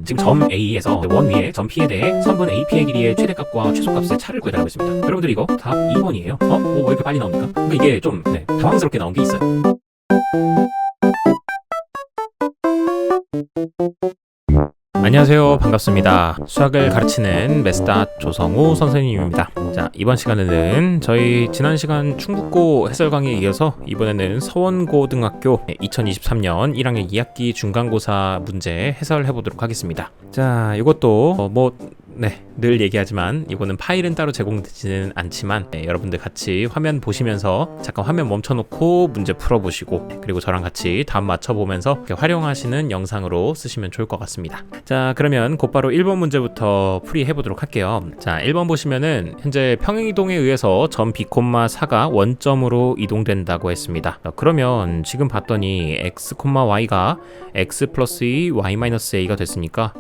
지금 점 A에서 원 위에 점 P에 대해 선분 AP의 길이의 최대값과 최소값의 차를 구해달라고 했습니다. 여러분들 이거 답 2번이에요. 왜 이렇게 빨리 나옵니까? 그러니까 이게 좀 당황스럽게 나온 게 있어요. 안녕하세요, 반갑습니다. 수학을 가르치는 메스타 조성우 선생님입니다. 자, 이번 시간에는 저희 지난 시간 충북고 해설 강의에 이어서 이번에는 서원고등학교 2023년 1학년 2학기 중간고사 문제 해설해 보도록 하겠습니다. 자, 이것도 늘 얘기하지만 이거는 파일은 따로 제공되지는 않지만 여러분들 같이 화면 보시면서 잠깐 화면 멈춰놓고 문제 풀어보시고 그리고 저랑 같이 답 맞춰보면서 활용하시는 영상으로 쓰시면 좋을 것 같습니다. 자, 그러면 곧바로 1번 문제부터 풀이해보도록 할게요. 자, 1번 보시면은 현재 평행이동에 의해서 점 B, 4가 원점으로 이동된다고 했습니다. 그러면 지금 봤더니 x, y가 x 플러스 2, y 마이너스 a가 됐으니까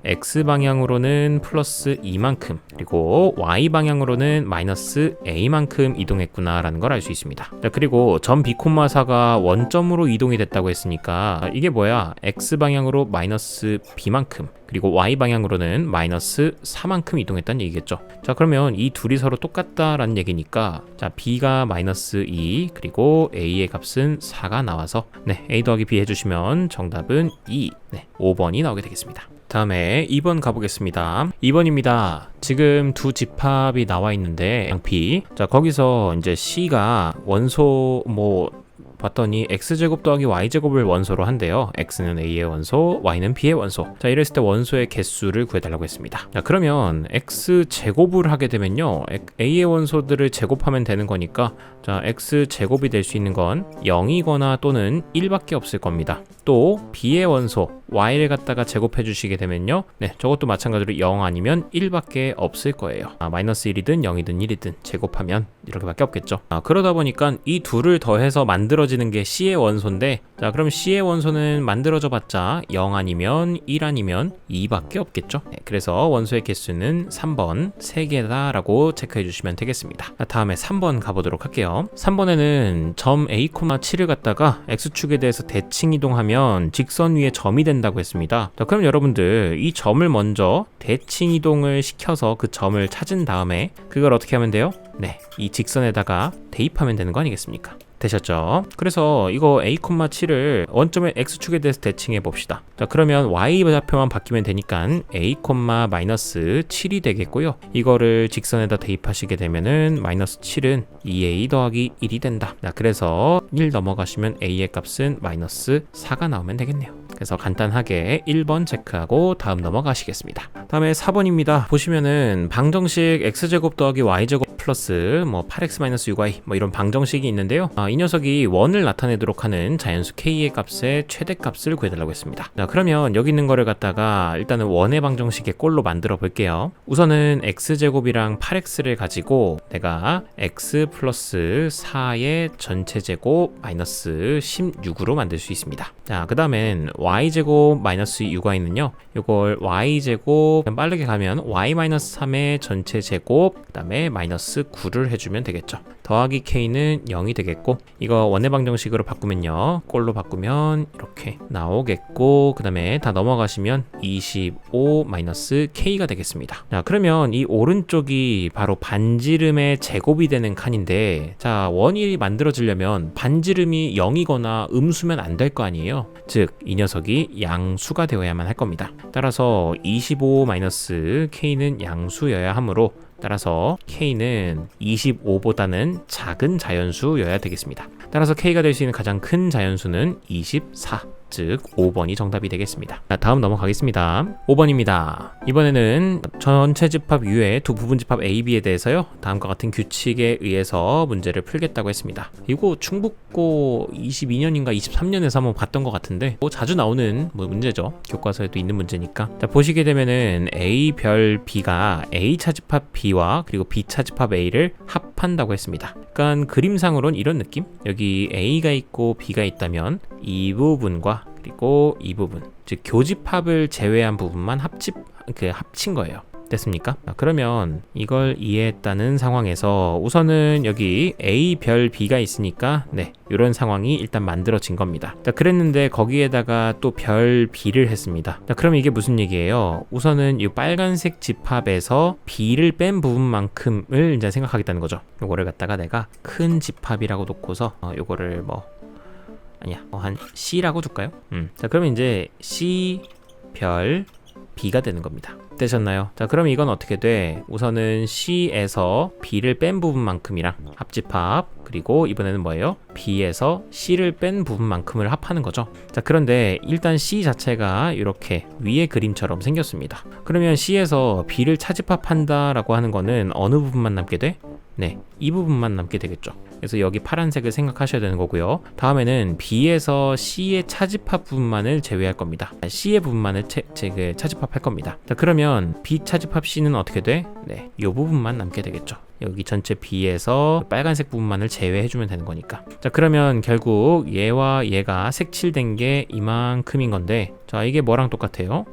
x 방향으로는 플러스 2만큼 그리고 y 방향으로는 마이너스 a만큼 이동했구나 라는 걸 알 수 있습니다. 자, 그리고 점 B, 4가 원점으로 이동이 됐다고 했으니까 이게 뭐야? x 방향으로 마이너스 b만큼 그리고 y 방향으로는 마이너스 4만큼 이동했다는 얘기겠죠. 자, 그러면 이 둘이 서로 똑같다라는 얘기니까 자, b가 마이너스 2 그리고 a의 값은 4가 나와서 a 더하기 b 해주시면 정답은 2, 5번이 나오게 되겠습니다. 다음에 2번 가보겠습니다. 2번입니다. 지금 두 집합이 나와 있는데 양피. 자, 거기서 이제 C가 원소 봤더니 x제곱 더하기 y제곱을 원소로 한대요. x는 a의 원소, y는 b의 원소. 자, 이랬을 때 원소의 개수를 구해달라고 했습니다. 자, 그러면 x제곱을 하게 되면요, a의 원소들을 제곱하면 되는 거니까 자, x제곱이 될 수 있는 건 0이거나 또는 1밖에 없을 겁니다. 또 b의 원소 y를 갖다가 제곱해 주시게 되면요, 저것도 마찬가지로 0 아니면 1밖에 없을 거예요. 마이너스 1이든 0이든 1이든 제곱하면 이렇게밖에 없겠죠. 그러다 보니까 이 둘을 더해서 만들어지는 게 C의 원소인데, 자, 그럼 C의 원소는 만들어져 봤자 0 아니면 1 아니면 2밖에 없겠죠. 그래서 원소의 개수는 3번 3개다 라고 체크해 주시면 되겠습니다. 다음에 3번 가보도록 할게요. 3번에는 점 A, 7을 갖다가 X축에 대해서 대칭 이동하면 직선 위에 점이 된다고 했습니다. 자, 그럼 여러분들 이 점을 먼저 대칭 이동을 시켜서 그 점을 찾은 다음에 그걸 어떻게 하면 돼요? 이 직선에다가 대입하면 되는 거 아니겠습니까? 되셨죠? 그래서 이거 A,7을 원점의 X축에 대해서 대칭해 봅시다. 자, 그러면 Y 좌표만 바뀌면 되니까 A,-7이 되겠고요. 이거를 직선에다 대입하시게 되면은 마이너스 7은 2A 더하기 1이 된다. 자, 그래서 1 넘어가시면 A의 값은 마이너스 4가 나오면 되겠네요. 그래서 간단하게 1번 체크하고 다음 넘어가시겠습니다. 다음에 4번입니다. 보시면은 방정식 X제곱 더하기 Y제곱 플러스 8x-6y 이런 방정식이 있는데요. 이 녀석이 원을 나타내도록 하는 자연수 k의 값의 최대값을 구해달라고 했습니다. 자, 그러면 여기 있는 거를 갖다가 일단은 원의 방정식의 꼴로 만들어 볼게요. 우선은 x제곱이랑 8x를 가지고 내가 x 플러스 4의 전체 제곱 마이너스 16으로 만들 수 있습니다. 자, 그 다음엔 y제곱 마이너스 6y는요, 이걸 y제곱 빠르게 가면 y 마이너스 3의 전체 제곱 그 다음에 마이너스 9를 해주면 되겠죠. 더하기 k는 0이 되겠고, 이거 원의 방정식으로 바꾸면요, 꼴로 바꾸면 이렇게 나오겠고, 그 다음에 다 넘어가시면 25 마이너스 k가 되겠습니다. 자, 그러면 이 오른쪽이 바로 반지름의 제곱이 되는 칸인데, 자, 원이 만들어지려면 반지름이 0이거나 음수면 안 될 거 아니에요. 즉 이 녀석이 양수가 되어야만 할 겁니다. 따라서 25 마이너스 k는 양수여야 하므로 따라서 k는 25보다는 작은 자연수여야 되겠습니다. 따라서 k가 될 수 있는 가장 큰 자연수는 24, 즉 5번이 정답이 되겠습니다. 자, 다음 넘어가겠습니다. 5번입니다. 이번에는 전체 집합 U의 두 부분 집합 A, B에 대해서요, 다음과 같은 규칙에 의해서 문제를 풀겠다고 했습니다. 이거 충북고 22년인가 23년에서 한번 봤던 것 같은데 자주 나오는 문제죠. 교과서에도 있는 문제니까. 자, 보시게 되면은 A 별 B가 A 차집합 B와 그리고 B 차집합 A를 합한다고 했습니다. 그러니까 그림상으로는 이런 느낌? 여기 A가 있고 B가 있다면 이 부분과 그리고 이 부분, 즉 교집합을 제외한 부분만 합친 거예요. 됐습니까? 그러면 이걸 이해했다는 상황에서 우선은 여기 A 별 B가 있으니까 이런 상황이 일단 만들어진 겁니다. 자, 그랬는데 거기에다가 또 별 B를 했습니다. 자, 그럼 이게 무슨 얘기예요? 우선은 이 빨간색 집합에서 B를 뺀 부분만큼을 이제 생각하겠다는 거죠. 요거를 갖다가 내가 큰 집합이라고 놓고서 요거를 한 C라고 둘까요? 자, 그러면 이제 C 별 B가 되는 겁니다. 되셨나요? 자, 그럼 이건 어떻게 돼? 우선은 C에서 B를 뺀 부분만큼이랑 합집합, 그리고 이번에는 뭐예요? B에서 C를 뺀 부분만큼을 합하는 거죠. 자, 그런데 일단 C 자체가 이렇게 위의 그림처럼 생겼습니다. 그러면 C에서 B를 차집합한다라고 하는 거는 어느 부분만 남게 돼? 이 부분만 남게 되겠죠. 그래서 여기 파란색을 생각하셔야 되는 거고요. 다음에는 B에서 C의 차집합 부분만을 제외할 겁니다. C의 부분만을 차집합할 겁니다. 자, 그러면 B 차집합 C는 어떻게 돼? 이 부분만 남게 되겠죠. 여기 전체 B에서 빨간색 부분만을 제외해주면 되는 거니까. 자, 그러면 결국 얘와 얘가 색칠된 게 이만큼인 건데, 자, 이게 뭐랑 똑같아요?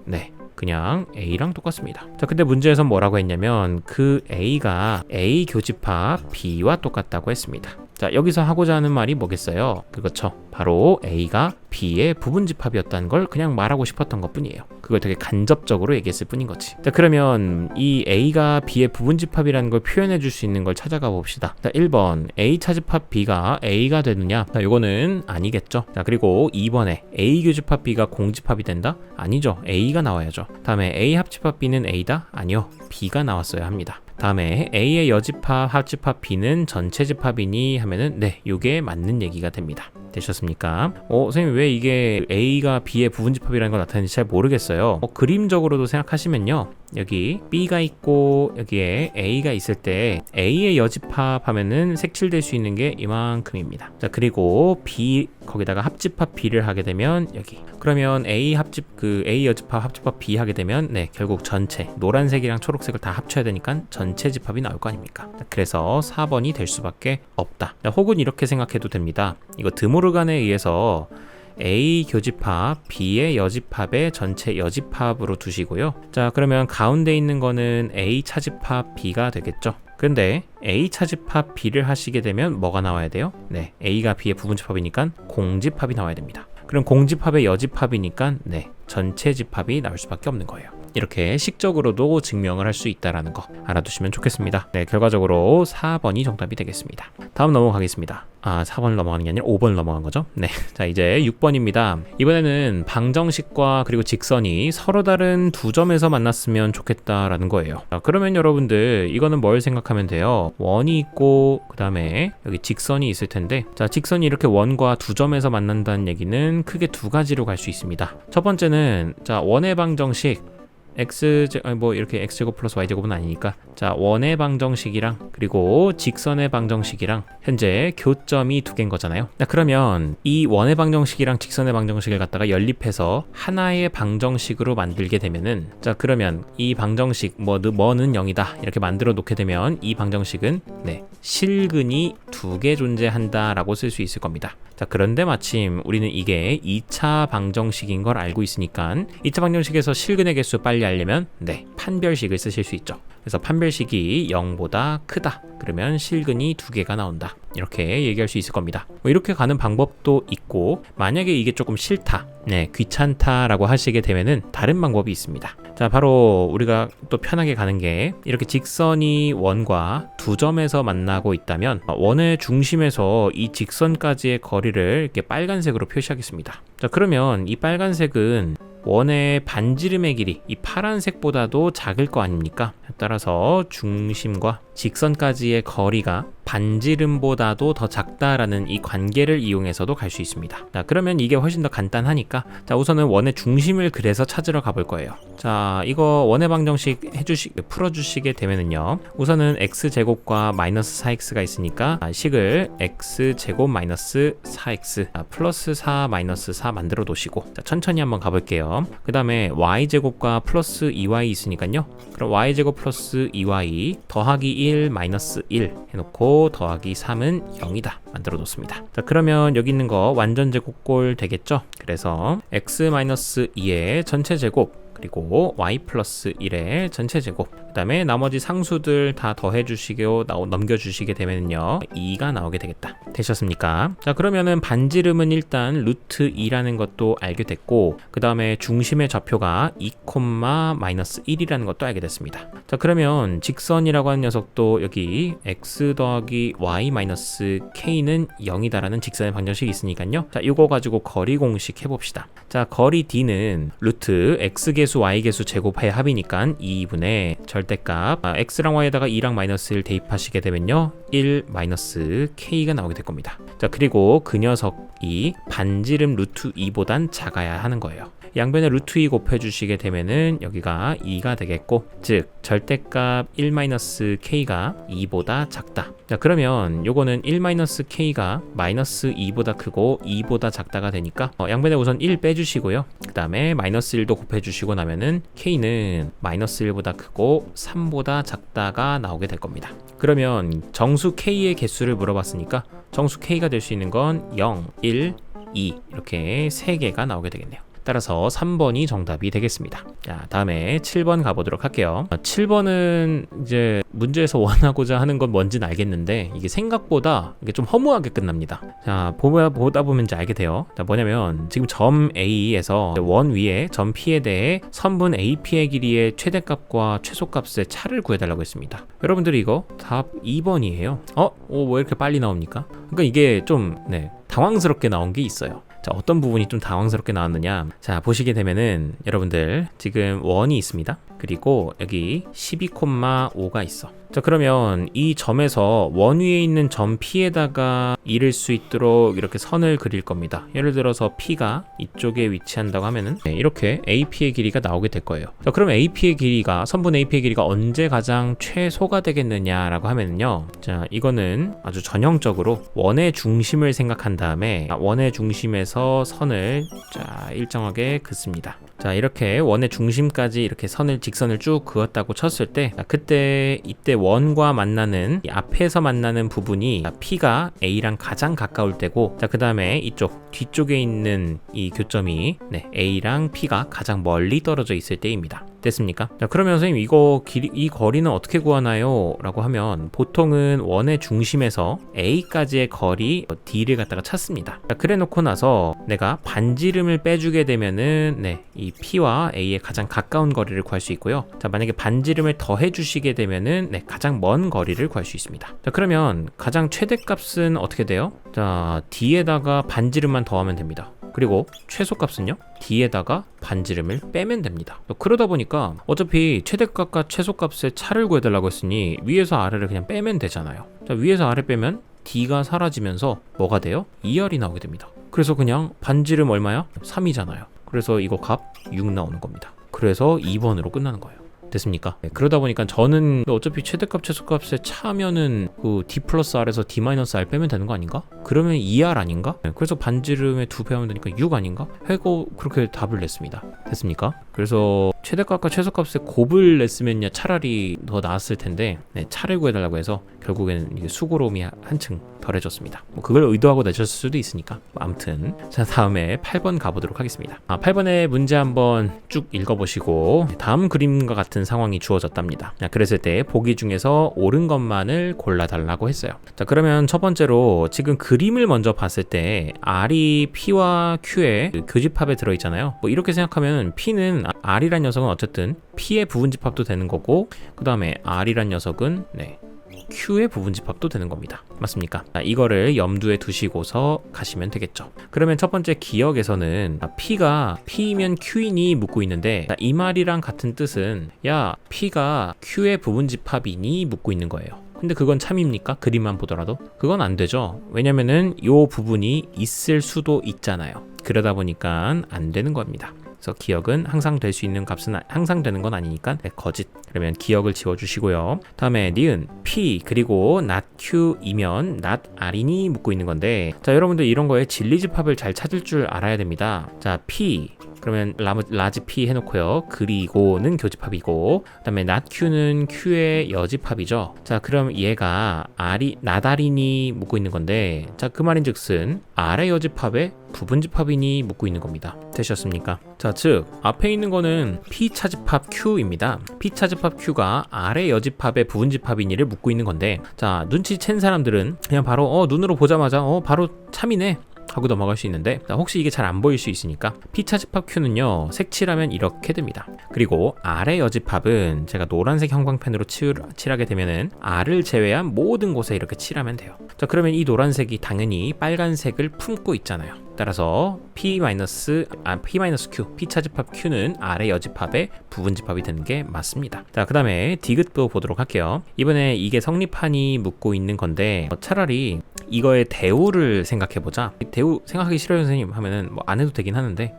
그냥 A랑 똑같습니다. 자, 근데 문제에서 뭐라고 했냐면 그 A가 A 교집합 B와 똑같다고 했습니다. 자, 여기서 하고자 하는 말이 뭐겠어요? 그렇죠. 바로 A가 B의 부분 집합이었다는 걸 그냥 말하고 싶었던 것 뿐이에요. 그걸 되게 간접적으로 얘기했을 뿐인 거지. 자, 그러면 이 A가 B의 부분 집합이라는 걸 표현해 줄 수 있는 걸 찾아가 봅시다. 자, 1번 A 차집합 B가 A가 되느냐? 자, 요거는 아니겠죠. 자, 그리고 2번에 A 교집합 B가 공집합이 된다? 아니죠. A가 나와야죠. 다음에 A 합집합 B는 A다? 아니요. B가 나왔어야 합니다. 다음에 A의 여집합, 합집합 B는 전체 집합이니 하면은 요게 맞는 얘기가 됩니다. 되셨습니까? 선생님 왜 이게 A가 B의 부분 집합이라는 걸 나타내는지 잘 모르겠어요. 그림적으로도 생각하시면요. 여기 B가 있고 여기에 A가 있을 때 A의 여집합 하면은 색칠될 수 있는 게 이만큼입니다. 자, 그리고 B 거기다가 합집합 B를 하게 되면 여기. 그러면 A 여집합 합집합 B 하게 되면 결국 전체 노란색이랑 초록색을 다 합쳐야 되니까 전체 집합이 나올 거 아닙니까? 자, 그래서 4번이 될 수밖에 없다. 자, 혹은 이렇게 생각해도 됩니다. 이거 드모르간에 의해서 A 교집합 B의 여집합의 전체 여집합으로 두시고요. 자, 그러면 가운데 있는 거는 A 차집합 B가 되겠죠. 근데 A 차집합 B를 하시게 되면 뭐가 나와야 돼요? A가 B의 부분 집합이니까 공집합이 나와야 됩니다. 그럼 공집합의 여집합이니까 전체 집합이 나올 수밖에 없는 거예요. 이렇게 식적으로도 증명을 할 수 있다는 거 알아두시면 좋겠습니다. 결과적으로 4번이 정답이 되겠습니다. 다음 넘어가겠습니다. 4번을 넘어가는 게 아니라 5번을 넘어간 거죠. 자, 이제 6번입니다. 이번에는 방정식과 그리고 직선이 서로 다른 두 점에서 만났으면 좋겠다라는 거예요. 자, 그러면 여러분들 이거는 뭘 생각하면 돼요? 원이 있고 그 다음에 여기 직선이 있을 텐데, 자, 직선이 이렇게 원과 두 점에서 만난다는 얘기는 크게 두 가지로 갈 수 있습니다. 첫 번째는 원의 방정식 이렇게 x제곱 플러스 y제곱은 아니니까, 자, 원의 방정식이랑 그리고 직선의 방정식이랑 현재 교점이 두 개인 거잖아요. 자, 그러면 이 원의 방정식이랑 직선의 방정식을 갖다가 연립해서 하나의 방정식으로 만들게 되면은, 자, 그러면 이 방정식 뭐는 0이다 이렇게 만들어 놓게 되면 이 방정식은 실근이 두 개 존재한다 라고 쓸 수 있을 겁니다. 자, 그런데 마침 우리는 이게 2차 방정식인 걸 알고 있으니까 2차 방정식에서 실근의 개수 빨리 알려면 판별식을 쓰실 수 있죠. 그래서 판별식이 0보다 크다 그러면 실근이 두 개가 나온다 이렇게 얘기할 수 있을 겁니다. 이렇게 가는 방법도 있고, 만약에 이게 조금 싫다, 귀찮다라고 하시게 되면은 다른 방법이 있습니다. 자, 바로 우리가 또 편하게 가는 게, 이렇게 직선이 원과 두 점에서 만나고 있다면 원의 중심에서 이 직선까지의 거리를 이렇게 빨간색으로 표시하겠습니다. 자, 그러면 이 빨간색은 원의 반지름의 길이 이 파란색보다도 작을 거 아닙니까? 따라서 중심과 직선까지의 거리가 반지름보다도 더 작다라는 이 관계를 이용해서도 갈 수 있습니다. 자, 그러면 이게 훨씬 더 간단하니까, 자, 우선은 원의 중심을 그래서 찾으러 가볼 거예요. 자, 이거 원의 방정식 풀어주시게 되면은요, 우선은 x제곱과 마이너스 4x가 있으니까 식을 x제곱 마이너스 4x 플러스 4 마이너스 4 만들어 놓으시고, 자, 천천히 한번 가볼게요. 그 다음에 y제곱과 플러스 2y 있으니까요, 그럼 y제곱 플러스 2y 더하기 1 마이너스 1 해놓고 더하기 3은 0이다 만들어 놓습니다. 자, 그러면 여기 있는 거 완전 제곱꼴 되겠죠? 그래서 x 마이너스 2의 전체 제곱 그리고 y 플러스 1의 전체 제곱, 그 다음에 나머지 상수들 다 더해주시고 넘겨주시게 되면요 2가 나오게 되겠다. 되셨습니까? 자, 그러면은 반지름은 일단 루트 2라는 것도 알게 됐고, 그 다음에 중심의 좌표가 2, 마이너스 1이라는 것도 알게 됐습니다. 자, 그러면 직선이라고 하는 녀석도 여기 x 더하기 y 마이너스 k는 0이다라는 직선의 방정식이 있으니까요. 자, 이거 가지고 거리 공식 해봅시다. 자, 거리 d는 루트 x계수 y계수 제곱의 합이니까 2분의 절대값 x랑 y에다가 2랑 마이너스 1 대입하시게 되면요 1 마이너스 k가 나오게 될 겁니다. 자, 그리고 그 녀석이 반지름 루트 2보단 작아야 하는 거예요. 양변에 루트 2 곱해주시게 되면은 여기가 2가 되겠고, 즉 절대값 1-k가 2보다 작다. 자, 그러면 요거는 1-k가 마이너스 2보다 크고 2보다 작다가 되니까 양변에 우선 1 빼주시고요. 그 다음에 마이너스 1도 곱해주시고 나면은 k는 마이너스 1보다 크고 3보다 작다가 나오게 될 겁니다. 그러면 정수 k의 개수를 물어봤으니까 정수 k가 될 수 있는 건 0, 1, 2 이렇게 3개가 나오게 되겠네요. 따라서 3번이 정답이 되겠습니다. 자, 다음에 7번 가보도록 할게요. 7번은 이제 문제에서 원하고자 하는 건 뭔지는 알겠는데 이게 생각보다 이게 좀 허무하게 끝납니다. 자, 보다 보면 이제 알게 돼요. 자, 뭐냐면 지금 점 A에서 원 위에 점 P에 대해 선분 AP의 길이의 최대값과 최소값의 차를 구해달라고 했습니다. 여러분들이 이거 답 2번이에요. 왜 이렇게 빨리 나옵니까? 그러니까 이게 좀 당황스럽게 나온 게 있어요. 자, 어떤 부분이 좀 당황스럽게 나왔느냐. 자, 보시게 되면은 여러분들 지금 원이 있습니다. 그리고 여기 12,5가 있어. 자, 그러면 이 점에서 원 위에 있는 점 P에다가 이를 수 있도록 이렇게 선을 그릴 겁니다. 예를 들어서 P가 이쪽에 위치한다고 하면은 이렇게 AP의 길이가 나오게 될 거예요. 자, 그럼 AP의 길이가, 선분 AP의 길이가 언제 가장 최소가 되겠느냐라고 하면은요. 자, 이거는 아주 전형적으로 원의 중심을 생각한 다음에 원의 중심에서 선을 일정하게 긋습니다. 자, 이렇게 원의 중심까지 이렇게 직선을 쭉 그었다고 쳤을 때, 이때 원과 만나는 이 앞에서 만나는 부분이 P가 A랑 가장 가까울 때고, 자, 그 다음에 이쪽 뒤쪽에 있는 이 교점이 A랑 P가 가장 멀리 떨어져 있을 때입니다. 됐습니까? 자, 그러면 선생님 이 거리는 어떻게 구하나요? 라고 하면 보통은 원의 중심에서 A까지의 거리 D를 갖다가 찾습니다. 자, 그래 놓고 나서 내가 반지름을 빼주게 되면은 이 P와 A의 가장 가까운 거리를 구할 수 있고요. 자, 만약에 반지름을 더해 주시게 되면은 가장 먼 거리를 구할 수 있습니다. 자, 그러면 가장 최대값은 어떻게 돼요? 자, D에다가 반지름만 더하면 됩니다. 그리고 최소값은요? D에다가 반지름을 빼면 됩니다. 그러다 보니까 어차피 최대값과 최소값의 차를 구해달라고 했으니 위에서 아래를 그냥 빼면 되잖아요. 자, 위에서 아래 빼면 D가 사라지면서 뭐가 돼요? 2R이 나오게 됩니다. 그래서 그냥 반지름 얼마야? 3이잖아요. 그래서 이거 값 6 나오는 겁니다. 그래서 2번으로 끝나는 거예요. 됐습니까? 그러다 보니까 저는 어차피 최대값 최소값에 차면은 그 D 플러스 R에서 D 마이너스 R 빼면 되는 거 아닌가? 그러면 2R 아닌가? 그래서 반지름에 2배 하면 되니까 6 아닌가? 하고 그렇게 답을 냈습니다. 됐습니까? 그래서 최대값과 최소값에 곱을 냈으면 차라리 더 나았을 텐데 차를 구해달라고 해서 결국에는 이게 수고로움이 한층 덜해졌습니다. 그걸 의도하고 내셨을 수도 있으니까 아무튼. 자, 다음에 8번 가보도록 하겠습니다. 8번의 문제 한번 쭉 읽어보시고 다음 그림과 같은 상황이 주어졌답니다. 그랬을 때 보기 중에서 옳은 것만을 골라달라고 했어요. 자, 그러면 첫 번째로 지금 그림을 먼저 봤을 때 R이 P와 Q의 그 교집합에 들어있잖아요. 이렇게 생각하면 P는 R이란 녀석은 어쨌든 P의 부분집합도 되는 거고, 그 다음에 R이란 녀석은 Q의 부분집합도 되는 겁니다. 맞습니까? 자, 이거를 염두에 두시고서 가시면 되겠죠. 그러면 첫 번째 기억에서는 P가 P이면 Q이니 묻고 있는데, 이 말이랑 같은 뜻은 P가 Q의 부분집합이니 묻고 있는 거예요. 근데 그건 참입니까? 그림만 보더라도? 그건 안 되죠. 왜냐면은 요 부분이 있을 수도 있잖아요. 그러다 보니까 안 되는 겁니다. 그래서 기억은 항상 될 수 있는 값은 항상 되는 건 아니니까 거짓. 그러면 기억을 지워주시고요. 다음에 니은 P 그리고 not Q이면 not R이니 묻고 있는 건데, 자, 여러분들 이런 거에 진리집합을 잘 찾을 줄 알아야 됩니다. 자, P 그러면 라지 P 해놓고요. 그리고는 교집합이고, 그 다음에 not Q는 Q의 여집합이죠. 자, 그럼 얘가 R이 나다리니 묻고 있는 건데, 자, 그 말인즉슨 R의 여집합에 부분집합이니 묻고 있는 겁니다. 되셨습니까? 자, 즉 앞에 있는 거는 P차집합 Q입니다. P차집합 Q가 R의 여집합에 부분집합이니를 묻고 있는 건데, 자, 눈치챈 사람들은 그냥 바로 눈으로 보자마자 바로 참이네 하고 넘어갈 수 있는데, 혹시 이게 잘 안 보일 수 있으니까 P차집합 Q는요 색칠하면 이렇게 됩니다. 그리고 R의 여집합은 제가 노란색 형광펜으로 칠하게 되면은 R을 제외한 모든 곳에 이렇게 칠하면 돼요. 자, 그러면 이 노란색이 당연히 빨간색을 품고 있잖아요. 따라서 P-Q, P차집합 Q는 R의 여집합에 부분집합이 되는 게 맞습니다. 자, 그 다음에 디귿도 보도록 할게요. 이번에 이게 성립하니 묻고 있는 건데, 차라리 이거의 대우를 생각해보자. 대우 생각하기 싫어요 선생님 하면은 뭐 안 해도 되긴 하는데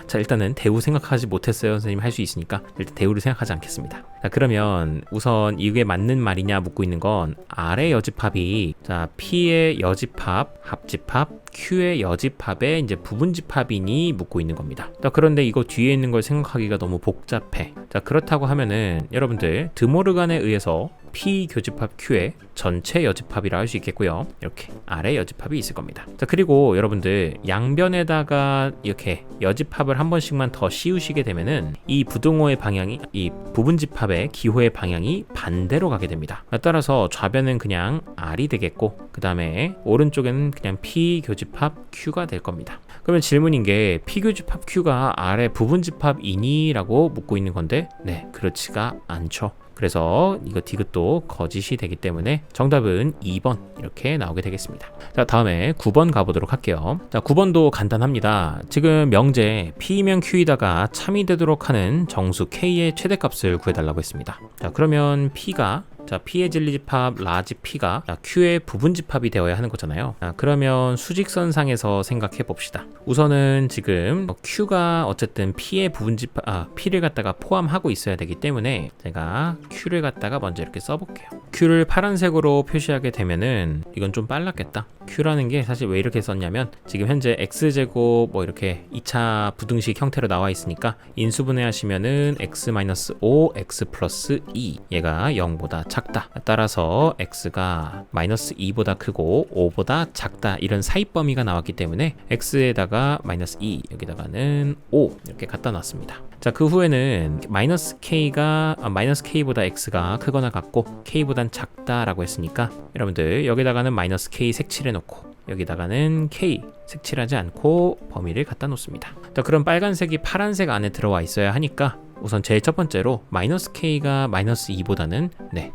자, 일단은 대우 생각하지 못했어요 선생님 할 수 있으니까 일단 대우를 생각하지 않겠습니다. 자, 그러면 우선 이게 맞는 말이냐 묻고 있는 건 R의 여집합이, 자, P의 여집합, 합집합, Q의 여집합에 이제 부분집합이니 묻고 있는 겁니다. 자, 그런데 이거 뒤에 있는 걸 생각하기가 너무 복잡해. 자, 그렇다고 하면은 여러분들 드모르간에 의해서 P 교집합 Q의 전체 여집합이라 할 수 있겠고요. 이렇게 R의 여집합이 있을 겁니다. 자, 그리고 여러분들 양변에다가 이렇게 여집합을 한 번씩만 더 씌우시게 되면은 이 부등호의 방향이, 이 부분집합의 기호의 방향이 반대로 가게 됩니다. 따라서 좌변은 그냥 R이 되겠고, 그 다음에 오른쪽에는 그냥 P 교집합 Q가 될 겁니다. 그러면 질문인 게 P 교집합 Q가 R의 부분집합이니? 라고 묻고 있는 건데, 네, 그렇지가 않죠. 그래서 이거 디귿도 거짓이 되기 때문에 정답은 2번 이렇게 나오게 되겠습니다. 자, 다음에 9번 가보도록 할게요. 자, 9번도 간단합니다. 지금 명제 P면 Q이다가 참이 되도록 하는 정수 K의 최대값을 구해달라고 했습니다. 자, 그러면 P가, 자, P의 진리집합 라지 P가 Q의 부분집합이 되어야 하는 거잖아요. 자, 그러면 수직선상에서 생각해 봅시다. 우선은 지금 Q가 어쨌든 P의 부분집합, P를 갖다가 포함하고 있어야 되기 때문에 제가 Q를 갖다가 먼저 이렇게 써볼게요. Q를 파란색으로 표시하게 되면은 이건 좀 빨랐겠다. Q라는 게 사실 왜 이렇게 썼냐면, 지금 현재 X제곱 뭐 이렇게 2차 부등식 형태로 나와 있으니까 인수분해 하시면은 X-5, X 플러스 2, 얘가 0보다 작다. 따라서 X가 마이너스 2보다 크고 5보다 작다. 이런 사입 범위가 나왔기 때문에 X에다가 마이너스 2, 여기다가는 5 이렇게 갖다 놨습니다. 자, 그 후에는 마이너스 K보다 X가 크거나 같고 K보단 작다라고 했으니까 여러분들 여기다가는 마이너스 K 색칠해 놓고 여기다가는 K 색칠하지 않고 범위를 갖다 놓습니다. 자, 그럼 빨간색이 파란색 안에 들어와 있어야 하니까 우선 제일 첫 번째로 마이너스 K가 마이너스 2보다는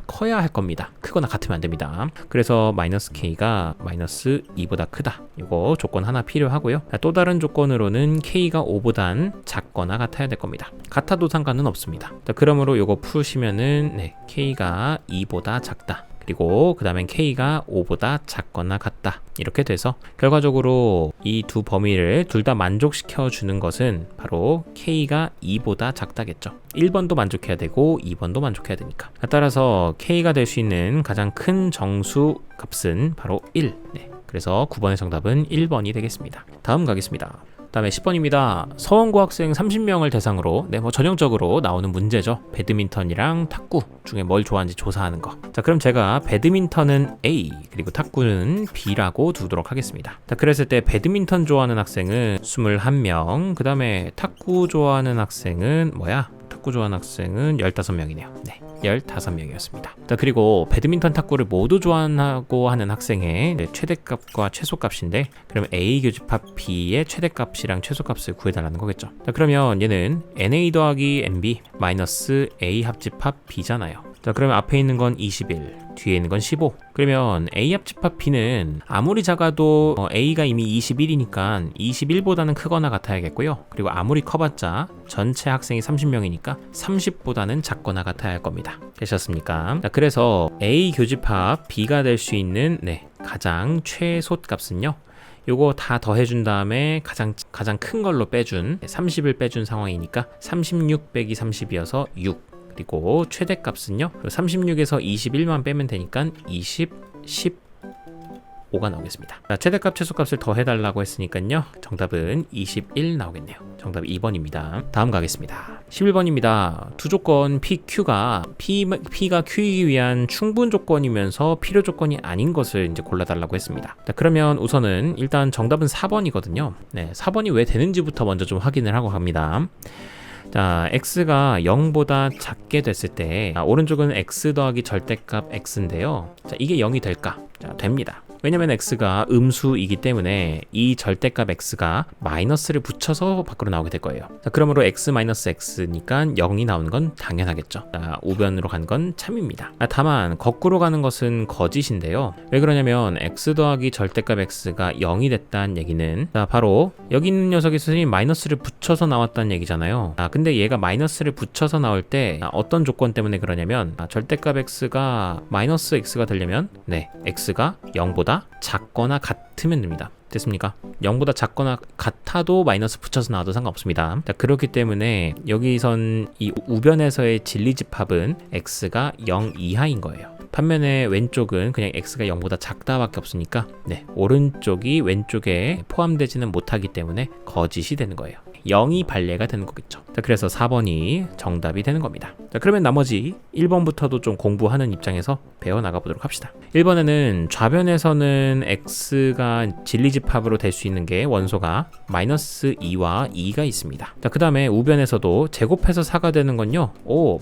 커야 할 겁니다. 크거나 같으면 안 됩니다. 그래서 마이너스 K가 마이너스 2보다 크다. 이거 조건 하나 필요하고요. 또 다른 조건으로는 K가 5보단 작거나 같아야 될 겁니다. 같아도 상관은 없습니다. 자, 그러므로 이거 푸시면은 K가 2보다 작다. 그리고 그 다음엔 K가 5보다 작거나 같다. 이렇게 돼서 결과적으로 이 두 범위를 둘 다 만족시켜 주는 것은 바로 K가 2보다 작다겠죠. 1번도 만족해야 되고 2번도 만족해야 되니까. 따라서 K가 될 수 있는 가장 큰 정수 값은 바로 1. 그래서 9번의 정답은 1번이 되겠습니다. 다음 가겠습니다. 다음에 10번입니다. 서원고 학생 30명을 대상으로 전형적으로 나오는 문제죠. 배드민턴이랑 탁구 중에 뭘 좋아하는지 조사하는 거. 자, 그럼 제가 배드민턴은 A 그리고 탁구는 B라고 두도록 하겠습니다. 자, 그랬을 때 배드민턴 좋아하는 학생은 21명, 그 다음에 탁구 좋아하는 학생은 탁구 좋아하는 학생은 15명이네요. 15명이었습니다. 자, 그리고 배드민턴 탁구를 모두 좋아하고 하는 학생의 최대값과 최소값인데, 그럼 A 교집합 B의 최대값이랑 최소값을 구해달라는 거겠죠. 자, 그러면 얘는 NA 더하기 NB 마이너스 A 합집합 B잖아요. 자, 그러면 앞에 있는 건 21, 뒤에 있는 건 15. 그러면 A 합집합 B는 아무리 작아도 A가 이미 21이니까 21보다는 크거나 같아야겠고요. 그리고 아무리 커봤자 전체 학생이 30명이니까 30보다는 작거나 같아야 할 겁니다. 되셨습니까? 자, 그래서 A 교집합 B가 될 수 있는 가장 최소값은요, 요거 다 더해준 다음에 가장 큰 걸로 빼준 30을 빼준 상황이니까 36 빼기 30이어서 6. 그리고 최대값은요, 36에서 21만 빼면 되니까 20, 10, 5가 나오겠습니다. 자, 최대값 최소값을 더해달라고 했으니까요. 정답은 21 나오겠네요. 정답 2번입니다. 다음 가겠습니다. 11번입니다. 두 조건 PQ가 P가 Q이기 위한 충분 조건이면서 필요 조건이 아닌 것을 이제 골라달라고 했습니다. 자, 그러면 우선은 일단 정답은 4번이거든요. 네, 4번이 왜 되는지부터 먼저 좀 확인을 하고 갑니다. 자, x가 0보다 작게 됐을 때 오른쪽은 x 더하기 절대값 x인데요. 자, 이게 0이 될까? 자, 됩니다. 왜냐면 x가 음수이기 때문에 이 절대값 x가 마이너스를 붙여서 밖으로 나오게 될 거예요. 자, 그러므로 x-x니까 0이 나오는 건 당연하겠죠. 자, 우변으로 간 건 참입니다. 다만 거꾸로 가는 것은 거짓인데요. 왜 그러냐면 x 더하기 절대값 x가 0이 됐다는 얘기는 자, 바로 여기 있는 녀석이 선생님 마이너스를 붙여서 나왔다는 얘기잖아요. 근데 얘가 마이너스를 붙여서 나올 때 어떤 조건 때문에 그러냐면 절대값 x가 마이너스 x가 되려면 네, x가 0보다 작거나 같으면 됩니다. 됐습니까? 0보다 작거나 같아도 마이너스 붙여서 나와도 상관없습니다. 자, 그렇기 때문에 여기선 이 우변에서의 진리집합은 x가 0 이하인 거예요. 반면에 왼쪽은 그냥 x가 0보다 작다밖에 없으니까 네, 오른쪽이 왼쪽에 포함되지는 못하기 때문에 거짓이 되는 거예요. 0이 발례가 되는 거겠죠. 자, 그래서 4번이 정답이 되는 겁니다. 자, 그러면 나머지 1번부터도 좀 공부하는 입장에서 배워나가 보도록 합시다. 1번에는 좌변에서는 x가 진리집합으로 될 수 있는 게 원소가 마이너스 2와 2가 있습니다. 자, 그 다음에 우변에서도 제곱해서 4가 되는 건요.